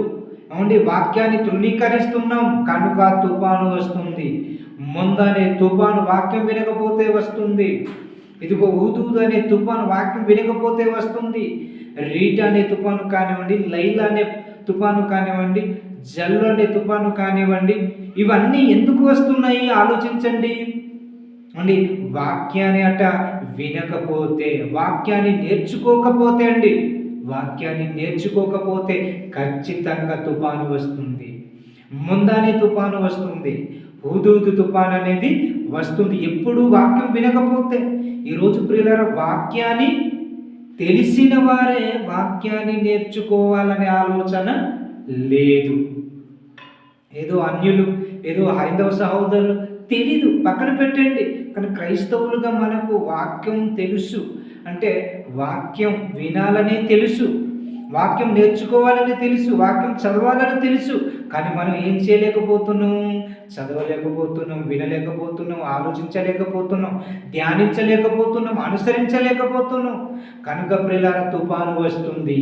వాక్యాన్ని తృణీకరిస్తున్నాం, కనుక తుఫాను వస్తుంది. ముందనే తుఫాను వాక్యం వినకపోతే వస్తుంది. ఇదిగో ఊదూదు అనే తుఫాను వాక్యం వినకపోతే వస్తుంది. రీట్ అనే తుఫాను కానివ్వండి, లైలా అనే తుఫాను కానివ్వండి, జల్లు అనే తుఫాను కానివ్వండి, ఇవన్నీ ఎందుకు వస్తున్నాయి ఆలోచించండి. వాక్యాన్ని వినకపోతే, వాక్యాన్ని నేర్చుకోకపోతే ఖచ్చితంగా తుఫాను వస్తుంది. ముందనే తుఫాను వస్తుంది. హుదూదు తుఫాను అనేది వస్తుంది. ఎప్పుడు వాక్యం వినకపోతే. ఈరోజు ప్రియులారా, వాక్యాన్ని తెలిసిన వారే వాక్యాన్ని నేర్చుకోవాలనే ఆలోచన లేదు. ఏదో అన్యులు, ఏదో హైందవ సహోదరులు తెలీదు, పక్కన పెట్టండి. కానీ క్రైస్తవులుగా మనకు వాక్యం తెలుసు. అంటే వాక్యం వినాలనే తెలుసు, వాక్యం నేర్చుకోవాలని తెలుసు, వాక్యం చదవాలని తెలుసు. కానీ మనం ఏం చేయలేకపోతున్నాం? చదవలేకపోతున్నాం, వినలేకపోతున్నాం, ఆలోచించలేకపోతున్నాం, ధ్యానించలేకపోతున్నాం, అనుసరించలేకపోతున్నాం. కనుక ప్రియులారా, తుఫాను వస్తుంది.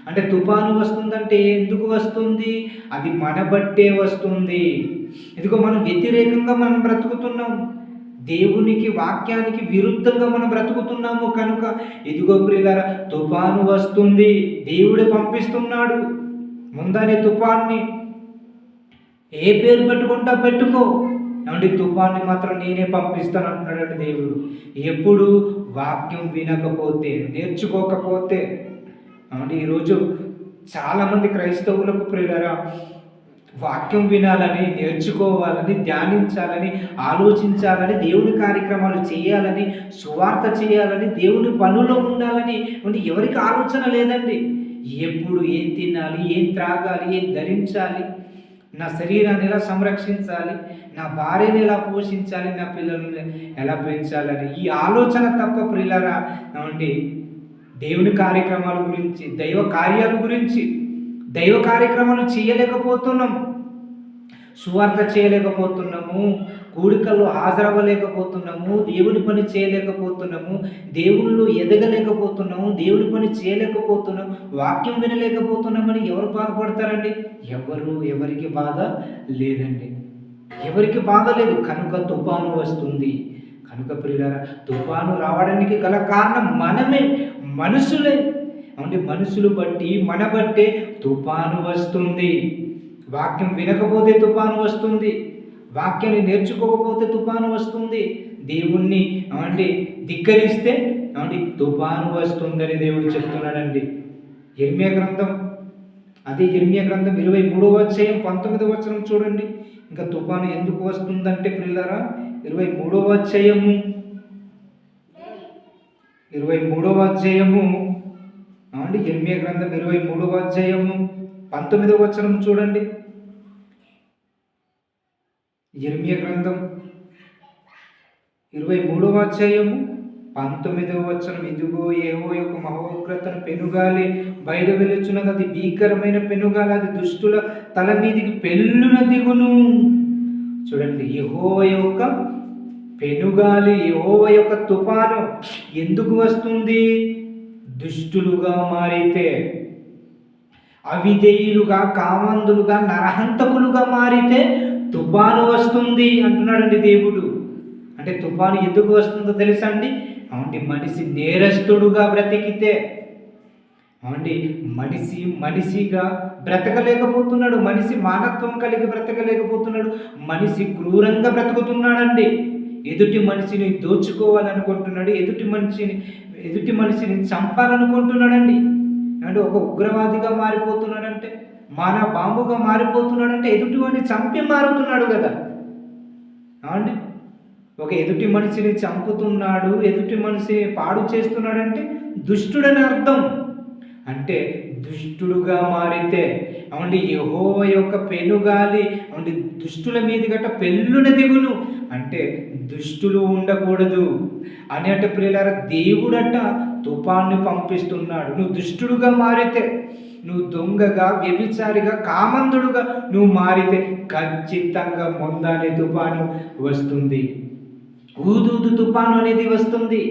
అంటే తుఫాను వస్తుందంటే ఎందుకు వస్తుంది? అది మన బట్టే వస్తుంది. ఇదిగో మనం వ్యతిరేకంగా మనం బ్రతుకుతున్నాం, దేవునికి వాక్యానికి విరుద్ధంగా మనం బ్రతుకుతున్నాము. కనుక ఇదిగో ప్రియులారా, తుఫాను వస్తుంది. దేవుడు పంపిస్తున్నాడు. ముందనే తుఫాన్ని ఏ పేరు పెట్టుకుంటా పెట్టుకో, తుఫాన్ని మాత్రం నేనే పంపిస్తాను అంటున్నాడు దేవుడు. ఎప్పుడు? వాక్యం వినకపోతే, నేర్చుకోకపోతే. ఈరోజు చాలామంది క్రైస్తవులకు ప్రియులారా, వాక్యం వినాలని, నేర్చుకోవాలని, ధ్యానించాలని, ఆలోచించాలని, దేవుని కార్యక్రమాలు చేయాలని, సువార్త చేయాలని, దేవుని పనుల్లో ఉండాలని ఎవరికి ఆలోచన లేదండి. ఎప్పుడు ఏం తినాలి, ఏం త్రాగాలి, ఏం ధరించాలి, నా శరీరాన్ని ఎలా సంరక్షించాలి, నా భార్యని ఎలా పోషించాలి, నా పిల్లల్ని ఎలా పెంచాలని ఈ ఆలోచన తప్ప ప్రియులారా, దేవుని కార్యక్రమాల గురించి, దైవ కార్యక్రమాలు చేయలేకపోతున్నాం, సువార్త చేయలేకపోతున్నాము, కూడికల్లో హాజరవ్వలేకపోతున్నాము, దేవుని పని చేయలేకపోతున్నాము, దేవుళ్ళు ఎదగలేకపోతున్నాము, దేవుని పని చేయలేకపోతున్నాం, వాక్యం వినలేకపోతున్నామని ఎవరు బాధపడతారండి? ఎవరికి బాధ లేదండి. ఎవరికి బాధ లేదు. కనుక తుఫాను వస్తుంది. కనుక ప్రియులారా, తుఫాను రావడానికి గల కారణం మనమే, మనుషులే. మనుషులు బట్టి, మన బట్టే తుఫాను వస్తుంది. వాక్యం వినకపోతే తుఫాను వస్తుంది, వాక్యాన్ని నేర్చుకోకపోతే తుఫాను వస్తుంది, దేవుణ్ణి ధిక్కరిస్తే తుఫాను వస్తుందని దేవుడు చెప్తున్నాడండి. ఇర్మియా గ్రంథం 23వ అధ్యాయం 19వ వచనం చూడండి. ఇంకా తుఫాను ఎందుకు వస్తుందంటే ప్రియులారా, 23వ అధ్యాయము 23వ గ్రంథం 23వ అధ్యాయము 19వ వచనం చూడండి. ఇర్మియా గ్రంథం 23వ అధ్యాయము 19వ వచనం. ఇదిగో యెహోవా యొక్క మహోగ్రతను పెనుగాలి బయలు వెలుచున్నది, అది భీకరమైన పెనుగాలి, అది దుష్టుల తల మీదికి పెళ్ళున దిగును. చూడండి, యెహోవా యొక్క పెనుగాలి యెహోవా యొక్క తుఫాను ఎందుకు వస్తుంది? దుష్టులుగా మారితే, అవిధేయులుగా, కామందులుగా, నరహంతకులుగా మారితే తుఫాను వస్తుంది అంటున్నాడండి దేవుడు. అంటే తుఫాను ఎందుకు వస్తుందో తెలుసా అండి? అవునండి, మనిషి నేరస్తుడుగా బ్రతికితే, అవునండి, మనిషిగా బ్రతకలేకపోతున్నాడు, మనిషి మానత్వం కలిగి బ్రతకలేకపోతున్నాడు, మనిషి క్రూరంగా బ్రతుకుతున్నాడండి. ఎదుటి మనిషిని దోచుకోవాలనుకుంటున్నాడు, ఎదుటి మనిషిని చంపాలనుకుంటున్నాడండి. అంటే ఒక ఉగ్రవాదిగా మారిపోతున్నాడంటే, మన బాంబుగా మారిపోతున్నాడంటే ఎదుటివాడిని చంపి మారుతున్నాడు కదా. అవునండి, ఒక ఎదుటి మనిషిని చంపుతున్నాడు, ఎదుటి మనిషిని పాడు చేస్తున్నాడంటే దుష్టుడని అర్థం. అంటే దుష్టుడుగా మారితే, అవునండి, యెహోవా యొక్క పెనుగాలి అవునండి దుష్టుల మీది గట్ట పెళ్ళున దిగును. అంటే దుష్టులు ఉండకూడదు అని అంటే ప్రియులారా, దేవుడట తుఫాన్ని పంపిస్తున్నాడు. నువ్వు దుష్టుడుగా మారితే, నువ్వు దొంగగా, వ్యభిచారిగా, కామందుడుగా నువ్వు మారితే ఖచ్చితంగా మొంద అనే తుఫాను వస్తుంది, ఊదూదు తుఫాను అనేది వస్తుంది,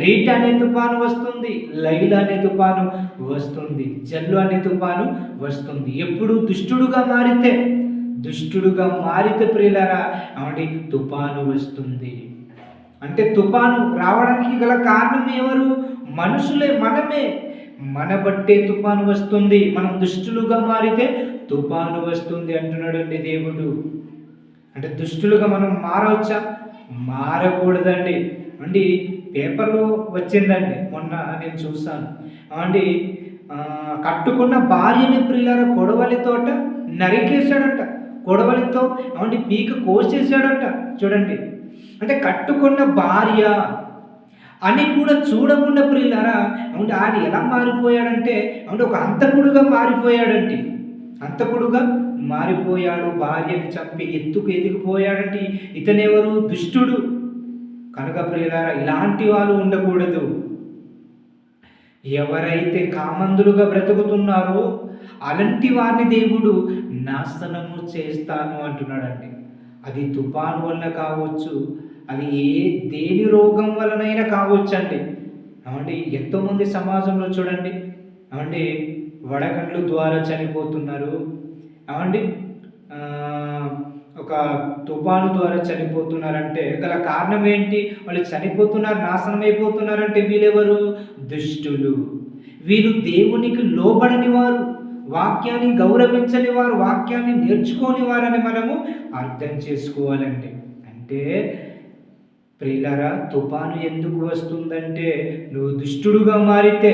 రీట్ అనే తుఫాను వస్తుంది, లైలా అనే తుఫాను వస్తుంది, జల్లు అనే తుఫాను వస్తుంది. ఎప్పుడు దుష్టుడుగా మారితే ప్రియులారా, అవునండి, తుఫాను వస్తుంది. అంటే తుఫాను రావడానికి గల కారణం ఎవరు? మనుషులే, మనమే. మన బట్టే తుఫాను వస్తుంది. మనం దుష్టులుగా మారితే తుఫాను వస్తుంది అంటున్నాడండి దేవుడు. అంటే దుష్టులుగా మనం మారవచ్చా? మారకూడదండి. అండి, పేపర్లో వచ్చిందండి, మొన్న నేను చూసాను. అండి, కట్టుకున్న భార్యని ప్రియులారా కొడవలితోట నరికేశాడట, కొడవలితో అవునండి పీక కోసేసాడట. చూడండి, అంటే కట్టుకున్న భార్య అని కూడా చూడకుండా ప్రియులారా, అవునండి, ఆయన ఎలా మారిపోయాడంటే, అవునండి, ఒక హంతకుడుగా మారిపోయాడంటే, హంతకుడుగా మారిపోయాడు. భార్యని చంపి ఎత్తుకు ఎదిగిపోయాడంటే ఇతనెవరు? దుష్టుడు. కనుక ప్రియులారా, ఇలాంటి వాళ్ళు ఉండకూడదు. ఎవరైతే కామందులుగా బ్రతుకుతున్నారో అలాంటి వారిని దేవుడు నాశనము చేస్తాను అంటున్నాడండి. అది తుఫాను వల్ల కావచ్చు, అది దేని రోగం వలనైనా కావచ్చు అండి. అవండి, ఎంతోమంది సమాజంలో చూడండి, అవండి, వడగండ్ల ద్వారా చనిపోతున్నారు, అవండి, ఒక తుఫాను ద్వారా చనిపోతున్నారంటే గల కారణం ఏంటి? వాళ్ళు చనిపోతున్నారు, నాశనం అయిపోతున్నారంటే వీళ్ళెవరు? దుష్టులు. వీళ్ళు దేవునికి లోబడని వారు, వాక్యాన్ని గౌరవించని వారు, వాక్యాన్ని నేర్చుకోని వారని మనము అర్థం చేసుకోవాలండి. అంటే ప్రియులారా, తుఫాను ఎందుకు వస్తుందంటే నువ్వు దుష్టుడుగా మారితే,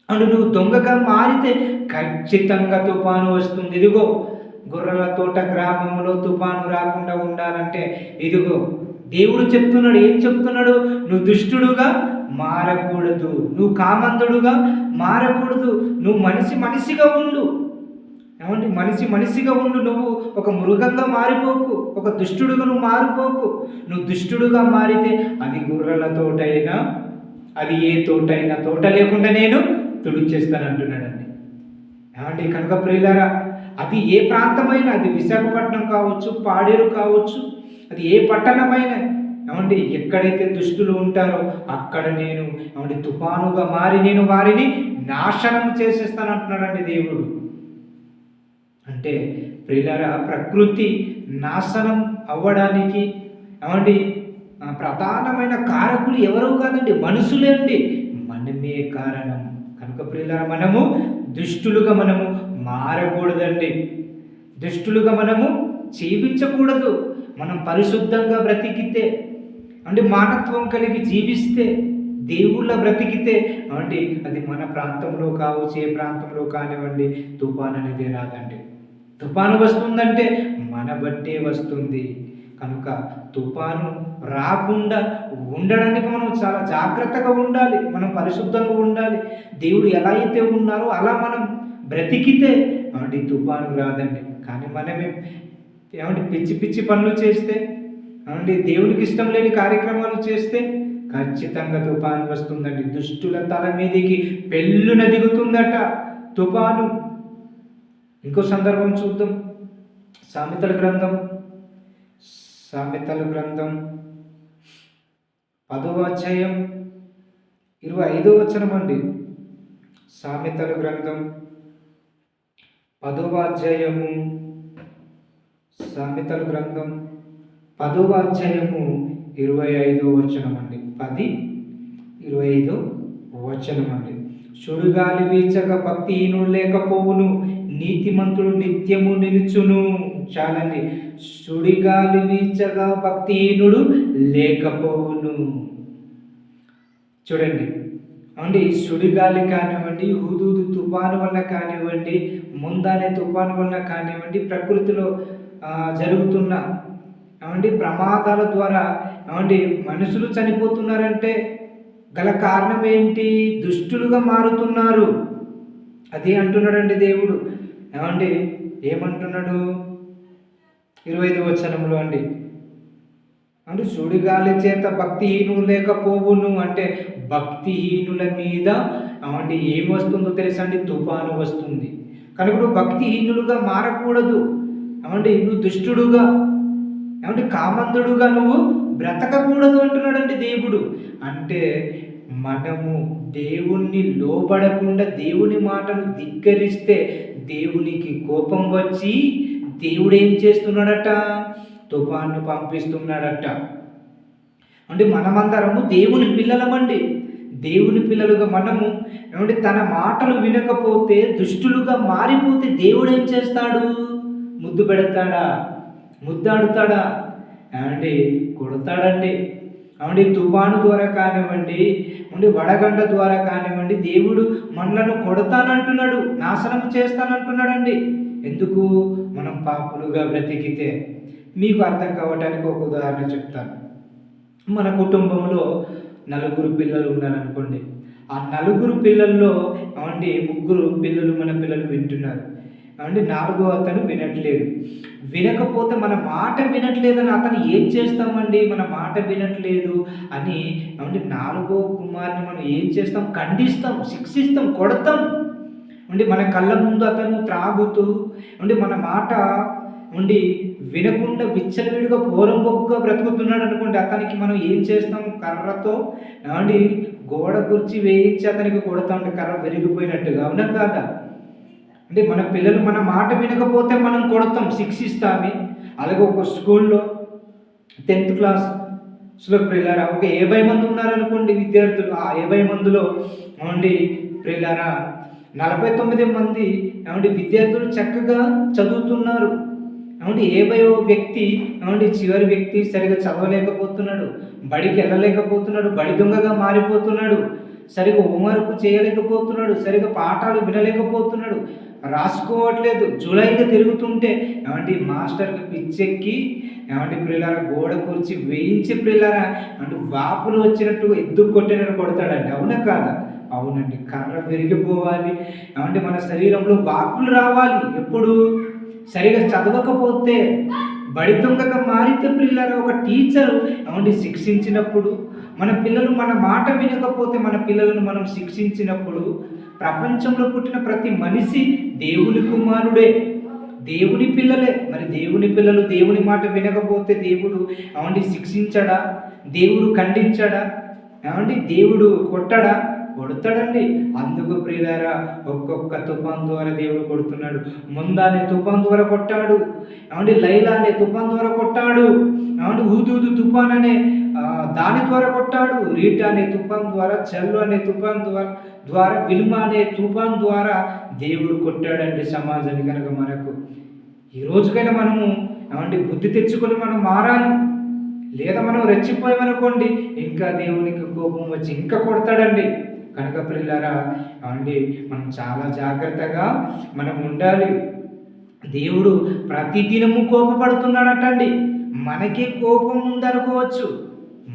నువ్వు దొంగగా మారితే ఖచ్చితంగా తుఫాను వస్తుంది. ఇదిగో గొర్రెల తోట గ్రామంలో తుఫాను రాకుండా ఉండాలంటే ఇదిగో దేవుడు చెప్తున్నాడు. ఏం చెప్తున్నాడు? నువ్వు దుష్టుడుగా మారకూడదు, నువ్వు కామందుడుగా మారకూడదు, నువ్వు మనిషిగా ఉండు. ఏమండి, మనిషిగా ఉండు. నువ్వు ఒక మృగంగా మారిపోకు, ఒక దుష్టుడుగా నువ్వు మారిపోకు. నువ్వు దుష్టుడుగా మారితే అది గొర్రెల తోటైనా, అది ఏ తోటైనా, తోట లేకుండా నేను తుడిచేస్తాను అంటున్నాడండి. ఏమండి, కనుక ప్రియులారా, అది ఏ ప్రాంతమైనా, అది విశాఖపట్నం కావచ్చు, పాడేరు కావచ్చు, అది ఏ పట్టణమైనా, ఏమండి, ఎక్కడైతే దుష్టులు ఉంటారో అక్కడ నేను ఏమండి తుఫానుగా మారి నేను వారిని నాశనం చేసేస్తాను అంటున్నాడండి దేవుడు. అంటే ప్రియులారా, ప్రకృతి నాశనం అవ్వడానికి ఏమండి ప్రధానమైన కారకులు ఎవరో కాదండి, మనుషులే అండి, మనమే కారణం. కనుక ప్రియులారా, మనము దుష్టులుగా మనము మారకూడదండి, దుష్టులుగా మనము జీవించకూడదు. మనం పరిశుద్ధంగా బ్రతికితే, అంటే మానత్వం కలిగి జీవిస్తే, దేవుళ్ళ బ్రతికితే, అంటే అది మన ప్రాంతంలో కావచ్చు, ఏ ప్రాంతంలో కానివ్వండి, తుఫాన్ అనేది రాదండి. తుఫాను వస్తుందంటే మన బట్టే వస్తుంది. కనుక తుఫాను రాకుండా ఉండడానికి మనం చాలా జాగ్రత్తగా ఉండాలి, మనం పరిశుద్ధంగా ఉండాలి. దేవుడు ఎలా అయితే ఉన్నారో అలా మనం బ్రతికితే అంటే తుఫాను రాదండి. కానీ మనమే ఏమంటే పిచ్చి పనులు చేస్తే, ఏమంటే దేవునికి ఇష్టం లేని కార్యక్రమాలు చేస్తే ఖచ్చితంగా తుఫాను వస్తుందండి. దుష్టుల తల మీదికి పెళ్ళున దిగుతుందట తుఫాను. ఇంకో సందర్భం చూద్దాం. సామెతల గ్రంథం సామెతల గ్రంథం 10వ అధ్యాయం 25వ వచనం అండి. సామెతల గ్రంథం 10వ అధ్యాయము సామెతల గ్రంథం 10వ అధ్యాయము 25వ వచనం అండి. 10:25 వచనం అండి. సుడిగాలి వీచగా భక్తిహీనుడు లేకపోవును, నీతిమంతుడు నిత్యము నిలుచును. చాలండి. సుడిగాలి వీచగా భక్తిహీనుడు లేకపోవును. చూడండి అండి, సుడిగాలి కానివ్వండి, హుదూదు తుఫాను వల్ల కానివ్వండి, ముందనే తుఫాను వల్ల కానివ్వండి, ప్రకృతిలో జరుగుతున్న ప్రమాదాల ద్వారా మనుషులు చనిపోతున్నారంటే గల కారణం ఏంటి? దుష్టులుగా మారుతున్నారు. అదే అంటున్నాడండి దేవుడు. ఏమంటున్నాడు 25వ వచనంలో అండి, సుడిగాలి చేత భక్తిహీనులు లేకపోవును అంటే భక్తిహీనుల మీద ఏం వస్తుందో తెలుసా అండి? తుఫాను వస్తుంది. కనుక నువ్వు భక్తిహీనులుగా మారకూడదు. నువ్వు దుష్టుడుగా కామందుడుగా నువ్వు బ్రతకకూడదు అంటున్నాడండి దేవుడు. అంటే మనము దేవుణ్ణి లోబడకుండా దేవుని మాటను ధిక్కరిస్తే దేవునికి కోపం వచ్చి దేవుడు ఏం చేస్తున్నాడట? తుఫాను పంపిస్తున్నాడట. మనమందరము దేవుని పిల్లలమండి. దేవుని పిల్లలుగా మనము తన మాటలు వినకపోతే, దుష్టులుగా మారిపోతే దేవుడు ఏం చేస్తాడు? ముద్దు పెడతాడా? ముద్దాడుతాడా? కొడతాడండి. తుఫాను ద్వారా కానివ్వండి, వడగండ్ల ద్వారా కానివ్వండి, దేవుడు మనలను కొడతానంటున్నాడు, నాశనం చేస్తానంటున్నాడండి. ఎందుకు? మనం పాపులుగా బ్రతికితే. మీకు అర్థం కావడానికి ఒక ఉదాహరణ చెప్తాను. మన కుటుంబంలో 4 పిల్లలు ఉన్నారనుకోండి. ఆ 4 పిల్లల్లో 3 పిల్లలు మన పిల్లలు వింటున్నారు. 4వ అతను వినట్లేదు. వినకపోతే మన మాట వినట్లేదని అతను ఏం చేస్తామండి? మన మాట వినట్లేదు అని 4వ కుమారుని మనం ఏం చేస్తాం? ఖండిస్తాం, శిక్షిస్తాం, కొడతాం. మన కళ్ళ ముందు అతను త్రాగుతూ మన మాట వినకుండా విచ్చలవిడిగా పోరంబొక్కుగా బ్రతుకుతున్నాడు అనుకోండి. అతనికి మనం ఏం చేస్తాం? కర్రతో గోడ కుర్చీ వేయించి అతనికి కొడతాం. కర్ర విరిగిపోయినట్టుగా. అవునా కాదా? మన పిల్లలు మన మాట వినకపోతే మనం కొడతాం, శిక్షిస్తామే. అలాగే ఒక స్కూల్లో 10th క్లాస్లో ప్రియులారా ఒక 50 మంది ఉన్నారనుకోండి విద్యార్థులు. ఆ 50 మందిలో ప్రియులారా 49 మంది విద్యార్థులు చక్కగా చదువుతున్నారు. 50వ వ్యక్తి చివరి వ్యక్తి సరిగా చదవలేకపోతున్నాడు, బడికి వెళ్ళలేకపోతున్నాడు, బడి దొంగగా మారిపోతున్నాడు, సరిగా హోంవర్క్ చేయలేకపోతున్నాడు, సరిగా పాఠాలు వినలేకపోతున్నాడు, రాసుకోవట్లేదు, జూలైగా తిరుగుతుంటే మాస్టర్కి పిచ్చెక్కి ప్రియులారా గోడ కూర్చి వేయించి ప్రియులారా వాపులు వచ్చినట్టుగా ఎద్దు కొట్టినట్టు కొడతాడండి. అవునా కాదా? అవునండి. కర్ర విరిగిపోవాలి. మన శరీరంలో వాపులు రావాలి. ఎప్పుడు? సరిగా చదవకపోతే, బడి దొంగగా మారితే ప్రియులారా ఒక టీచరు శిక్షించినప్పుడు, మన పిల్లలు మన మాట వినకపోతే మన పిల్లలను మనం శిక్షించినప్పుడు, ప్రపంచంలో పుట్టిన ప్రతి మనిషి దేవుని కుమారుడే, దేవుని పిల్లలే. మరి దేవుని పిల్లలు దేవుని మాట వినకపోతే దేవుడు శిక్షించడా? దేవుడు ఖండించడా? దేవుడు కొట్టడా? కొడతాడండి. అందుకు ప్రియులారా ఒక్కొక్క తుఫాన్ ద్వారా దేవుడు కొడుతున్నాడు. ముందా అనే తుఫాన్ ద్వారా కొట్టాడు. లైలా అనే తుఫాన్ ద్వారా కొట్టాడు. హుదూదు తుఫాన్ అనే దాని ద్వారా కొట్టాడు. రీటా అనే తుఫాన్ ద్వారా, చెల్లు అనే తుఫాన్ ద్వారా, విల్మా అనే తుఫాన్ ద్వారా దేవుడు కొట్టాడండి సమాజాన్ని. కనుక మనకు ఈ రోజుకైనా మనము బుద్ధి తెచ్చుకొని మనం మారాలి. లేదా మనం రెచ్చిపోయామనుకోండి, ఇంకా దేవునికి కోపం వచ్చి ఇంకా కొడతాడండి. కనుక ప్రియులారా మనం చాలా జాగ్రత్తగా మనం ఉండాలి. దేవుడు ప్రతిదినము కోపపడుతున్నాడటండి. మనకే కోపం ఉందనుకోవచ్చు,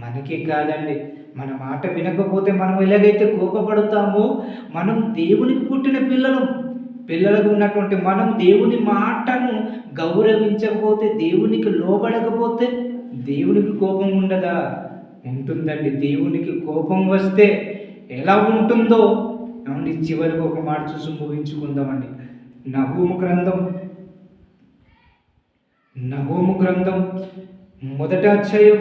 మనకే కాదండి. మన మాట వినకపోతే మనం ఎలాగైతే కోపపడతామో, మనం దేవునికి పుట్టిన పిల్లలకు ఉన్నటువంటి మనం దేవుని మాటను గౌరవించకపోతే, దేవునికి లోబడకపోతే దేవునికి కోపం ఉండదా? ఉంటుందండి. దేవునికి కోపం వస్తే ఎలా ఉంటుందో చివరికి ఒక మాట చూసి ముగించుకుందామండి. నహూము గ్రంథం మొదటి అధ్యాయం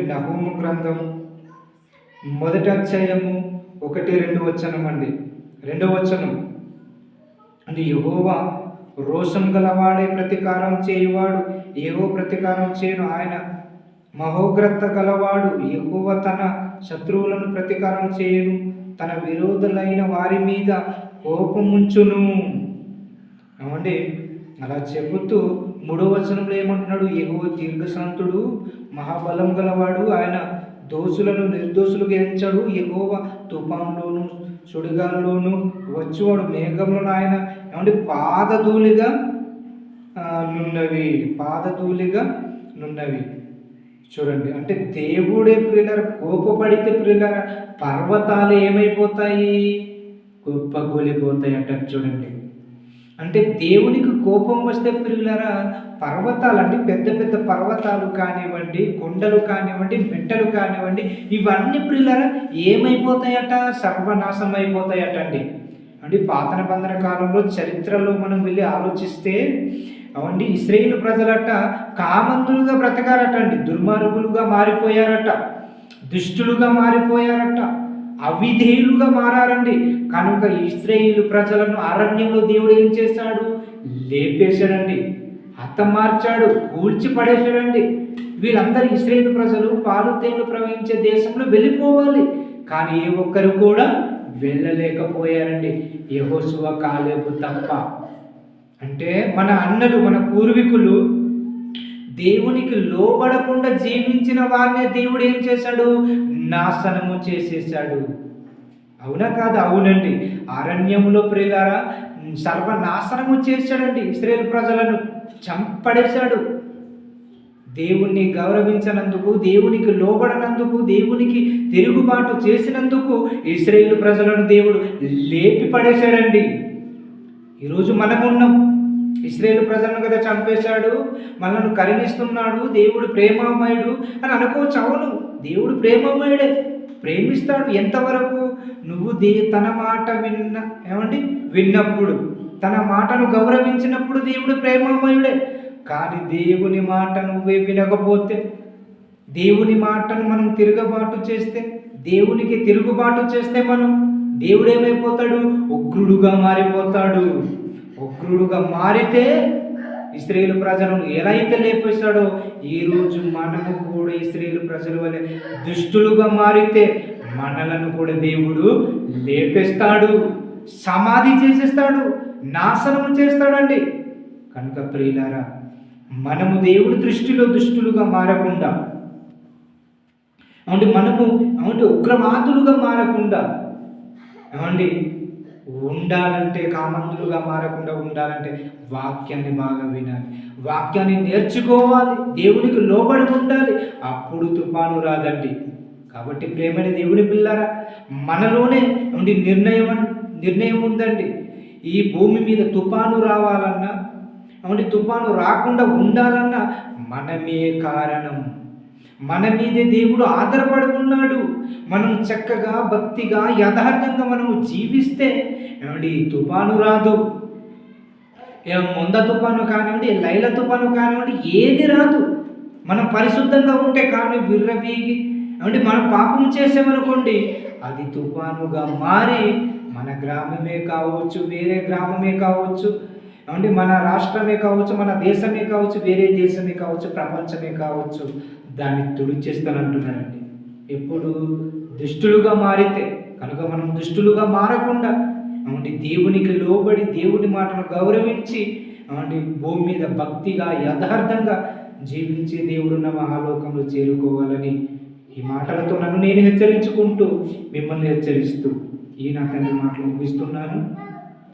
నహూము గ్రంథం మొదటి అధ్యాయము 1-2 వచనం అండి. 2వ వచనం యెహోవా రోషం గలవాడే ప్రతీకారం చేయువాడు, యెహోవా ప్రతీకారం చేయను. ఆయన మహోగ్రత గలవాడు. యెహోవా తన శత్రువులను ప్రతీకారం చేయను, తన విరోధులైన వారి మీద కోపముంచును. ఏమండి అలా చెబుతూ 3వ వచనంలో ఏమంటున్నాడు? యెహోవా దీర్ఘశాంతుడు, మహాబలం గలవాడు. ఆయన దోషులను నిర్దోషులుగా ఎంచాడు. యెహోవా తుఫాన్లోను సుడిగాల్లోను వచ్చేవాడు. మేఘంలోను ఆయన పాదధూళిగా నున్నవి. చూడండి, అంటే దేవుడే ప్రియులారా కోపపడితే ప్రియులారా పర్వతాలు ఏమైపోతాయి? కుప్పకూలిపోతాయి అంటారు. చూడండి, అంటే దేవునికి కోపం వస్తే ప్రియులారా పర్వతాలు, అంటే పెద్ద పెద్ద పర్వతాలు కానివ్వండి, కొండలు కానివ్వండి, మెట్టలు కానివ్వండి, ఇవన్నీ ప్రియులారా ఏమైపోతాయట? సర్వనాశనం అయిపోతాయట అండి. అంటే పాత నిబంధన కాలంలో చరిత్రలో మనం వెళ్ళి ఆలోచిస్తే ఇశ్రాయేలు ప్రజలట కామంతులుగా బ్రతకారట అండి. దుర్మార్గులుగా మారిపోయారట, దుష్టులుగా మారిపోయారట, అవిధేయులుగా మారారండి. కనుక ఇశ్రాయేలు ప్రజలను అరణ్యంలో దేవుడు ఏం చేశాడు? లేపేశాడండి, హతమార్చాడు, కూల్చి పడేశాడండి. వీళ్ళందరూ ఇశ్రాయేలు ప్రజలు పాలు తేనెలు ప్రవహించే దేశంలో వెళ్ళిపోవాలి, కానీ ఏ ఒక్కరు కూడా వెళ్ళలేకపోయారండి, యెహోషువ కాలేబు తప్ప. అంటే మన అన్నలు, మన పూర్వీకులు దేవునికి లోబడకుండా జీవించిన వారినే దేవుడు ఏం చేశాడు? నాశనము చేసేసాడు. అవునా కాదు? అవునండి. అరణ్యములో ప్రియులారా సర్వనాశనము చేశాడండి. ఇశ్రాయేలు ప్రజలను చంపడేశాడు. దేవుణ్ణి గౌరవించినందుకు, దేవునికి లోబడనందుకు, దేవునికి తిరుగుబాటు చేసినందుకు ఇశ్రాయేలు ప్రజలను దేవుడు లేపి పడేశాడండి. ఈరోజు మనమున్నాం, ఇశ్రాయేలు ప్రజలను కదా చంపేశాడు, మనల్ని కరుణిస్తున్నాడు, దేవుడు ప్రేమమయుడు అని అనుకోవచ్చు. అవును, దేవుడు ప్రేమమయుడే, ప్రేమిస్తాడు. ఎంతవరకు? నువ్వు తన మాట విన్నప్పుడు, తన మాటను గౌరవించినప్పుడు దేవుడు ప్రేమమయుడే. కానీ దేవుని మాట నువ్వే వినకపోతే, దేవుని మాటను మనం తిరుగుబాటు చేస్తే మనం దేవుడు ఏమైపోతాడు? ఉగ్రుడుగా మారిపోతాడు. ఉగ్రుడుగా మారితే ఇశ్రాయేలు ప్రజలను ఎలా అయితే లేపేశాడో, ఈరోజు మనము కూడా ఇశ్రాయేలు ప్రజల వలె దుష్టులుగా మారితే మనలను కూడా దేవుడు లేపేస్తాడు, సమాధి చేసేస్తాడు, నాశనం చేస్తాడండి. కనుక ప్రియులారా, మనము దేవుడి దృష్టిలో దుష్టులుగా మారకుండా, మనము ఉగ్రవాదులుగా మారకుండా ఉండాలంటే, కామంతులుగా మారకుండా ఉండాలంటే వాక్యాన్ని బాగా వినాలి, వాక్యాన్ని నేర్చుకోవాలి, దేవునికి లోబడి ఉండాలి. అప్పుడు తుఫాను రాదండి. కాబట్టి ప్రేమని దేవుని పిల్లారా, మనలోనే నిర్ణయం ఉందండి. ఈ భూమి మీద తుఫాను రావాలన్నా, తుఫాను రాకుండా ఉండాలన్నా మనమే కారణం. మన మీదే దేవుడు ఆధారపడి ఉన్నాడు. మనం చక్కగా, భక్తిగా, యథార్థంగా మనము జీవిస్తే తుఫాను రాదు. మొంద తుఫాను కానివ్వండి, లైల తుఫాను కానివ్వండి, ఏది రాదు. మనం పరిశుద్ధంగా ఉంటే కానీ విర్రవీగి మనం పాపం చేసామనుకోండి, అది తుఫానుగా మారి మన గ్రామమే కావచ్చు, వేరే గ్రామమే కావచ్చు, మన రాష్ట్రమే కావచ్చు, మన దేశమే కావచ్చు, వేరే దేశమే కావచ్చు, ప్రపంచమే కావచ్చు, దాన్ని తుడిచేస్తానంటున్నాడండి. ఎప్పుడు? దుష్టులుగా మారితే. కనుక మనం దుష్టులుగా మారకుండా దేవునికి లోబడి, దేవుని మాటను గౌరవించి భూమి మీద భక్తిగా, యథార్థంగా జీవించే దేవుడున్న మహాలోకంలో చేరుకోవాలని ఈ మాటలతో నన్ను నేను హెచ్చరించుకుంటూ, మిమ్మల్ని హెచ్చరిస్తూ ఈ నా తండ్రి మాటలు ముగిస్తున్నాను.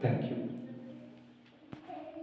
Thank you.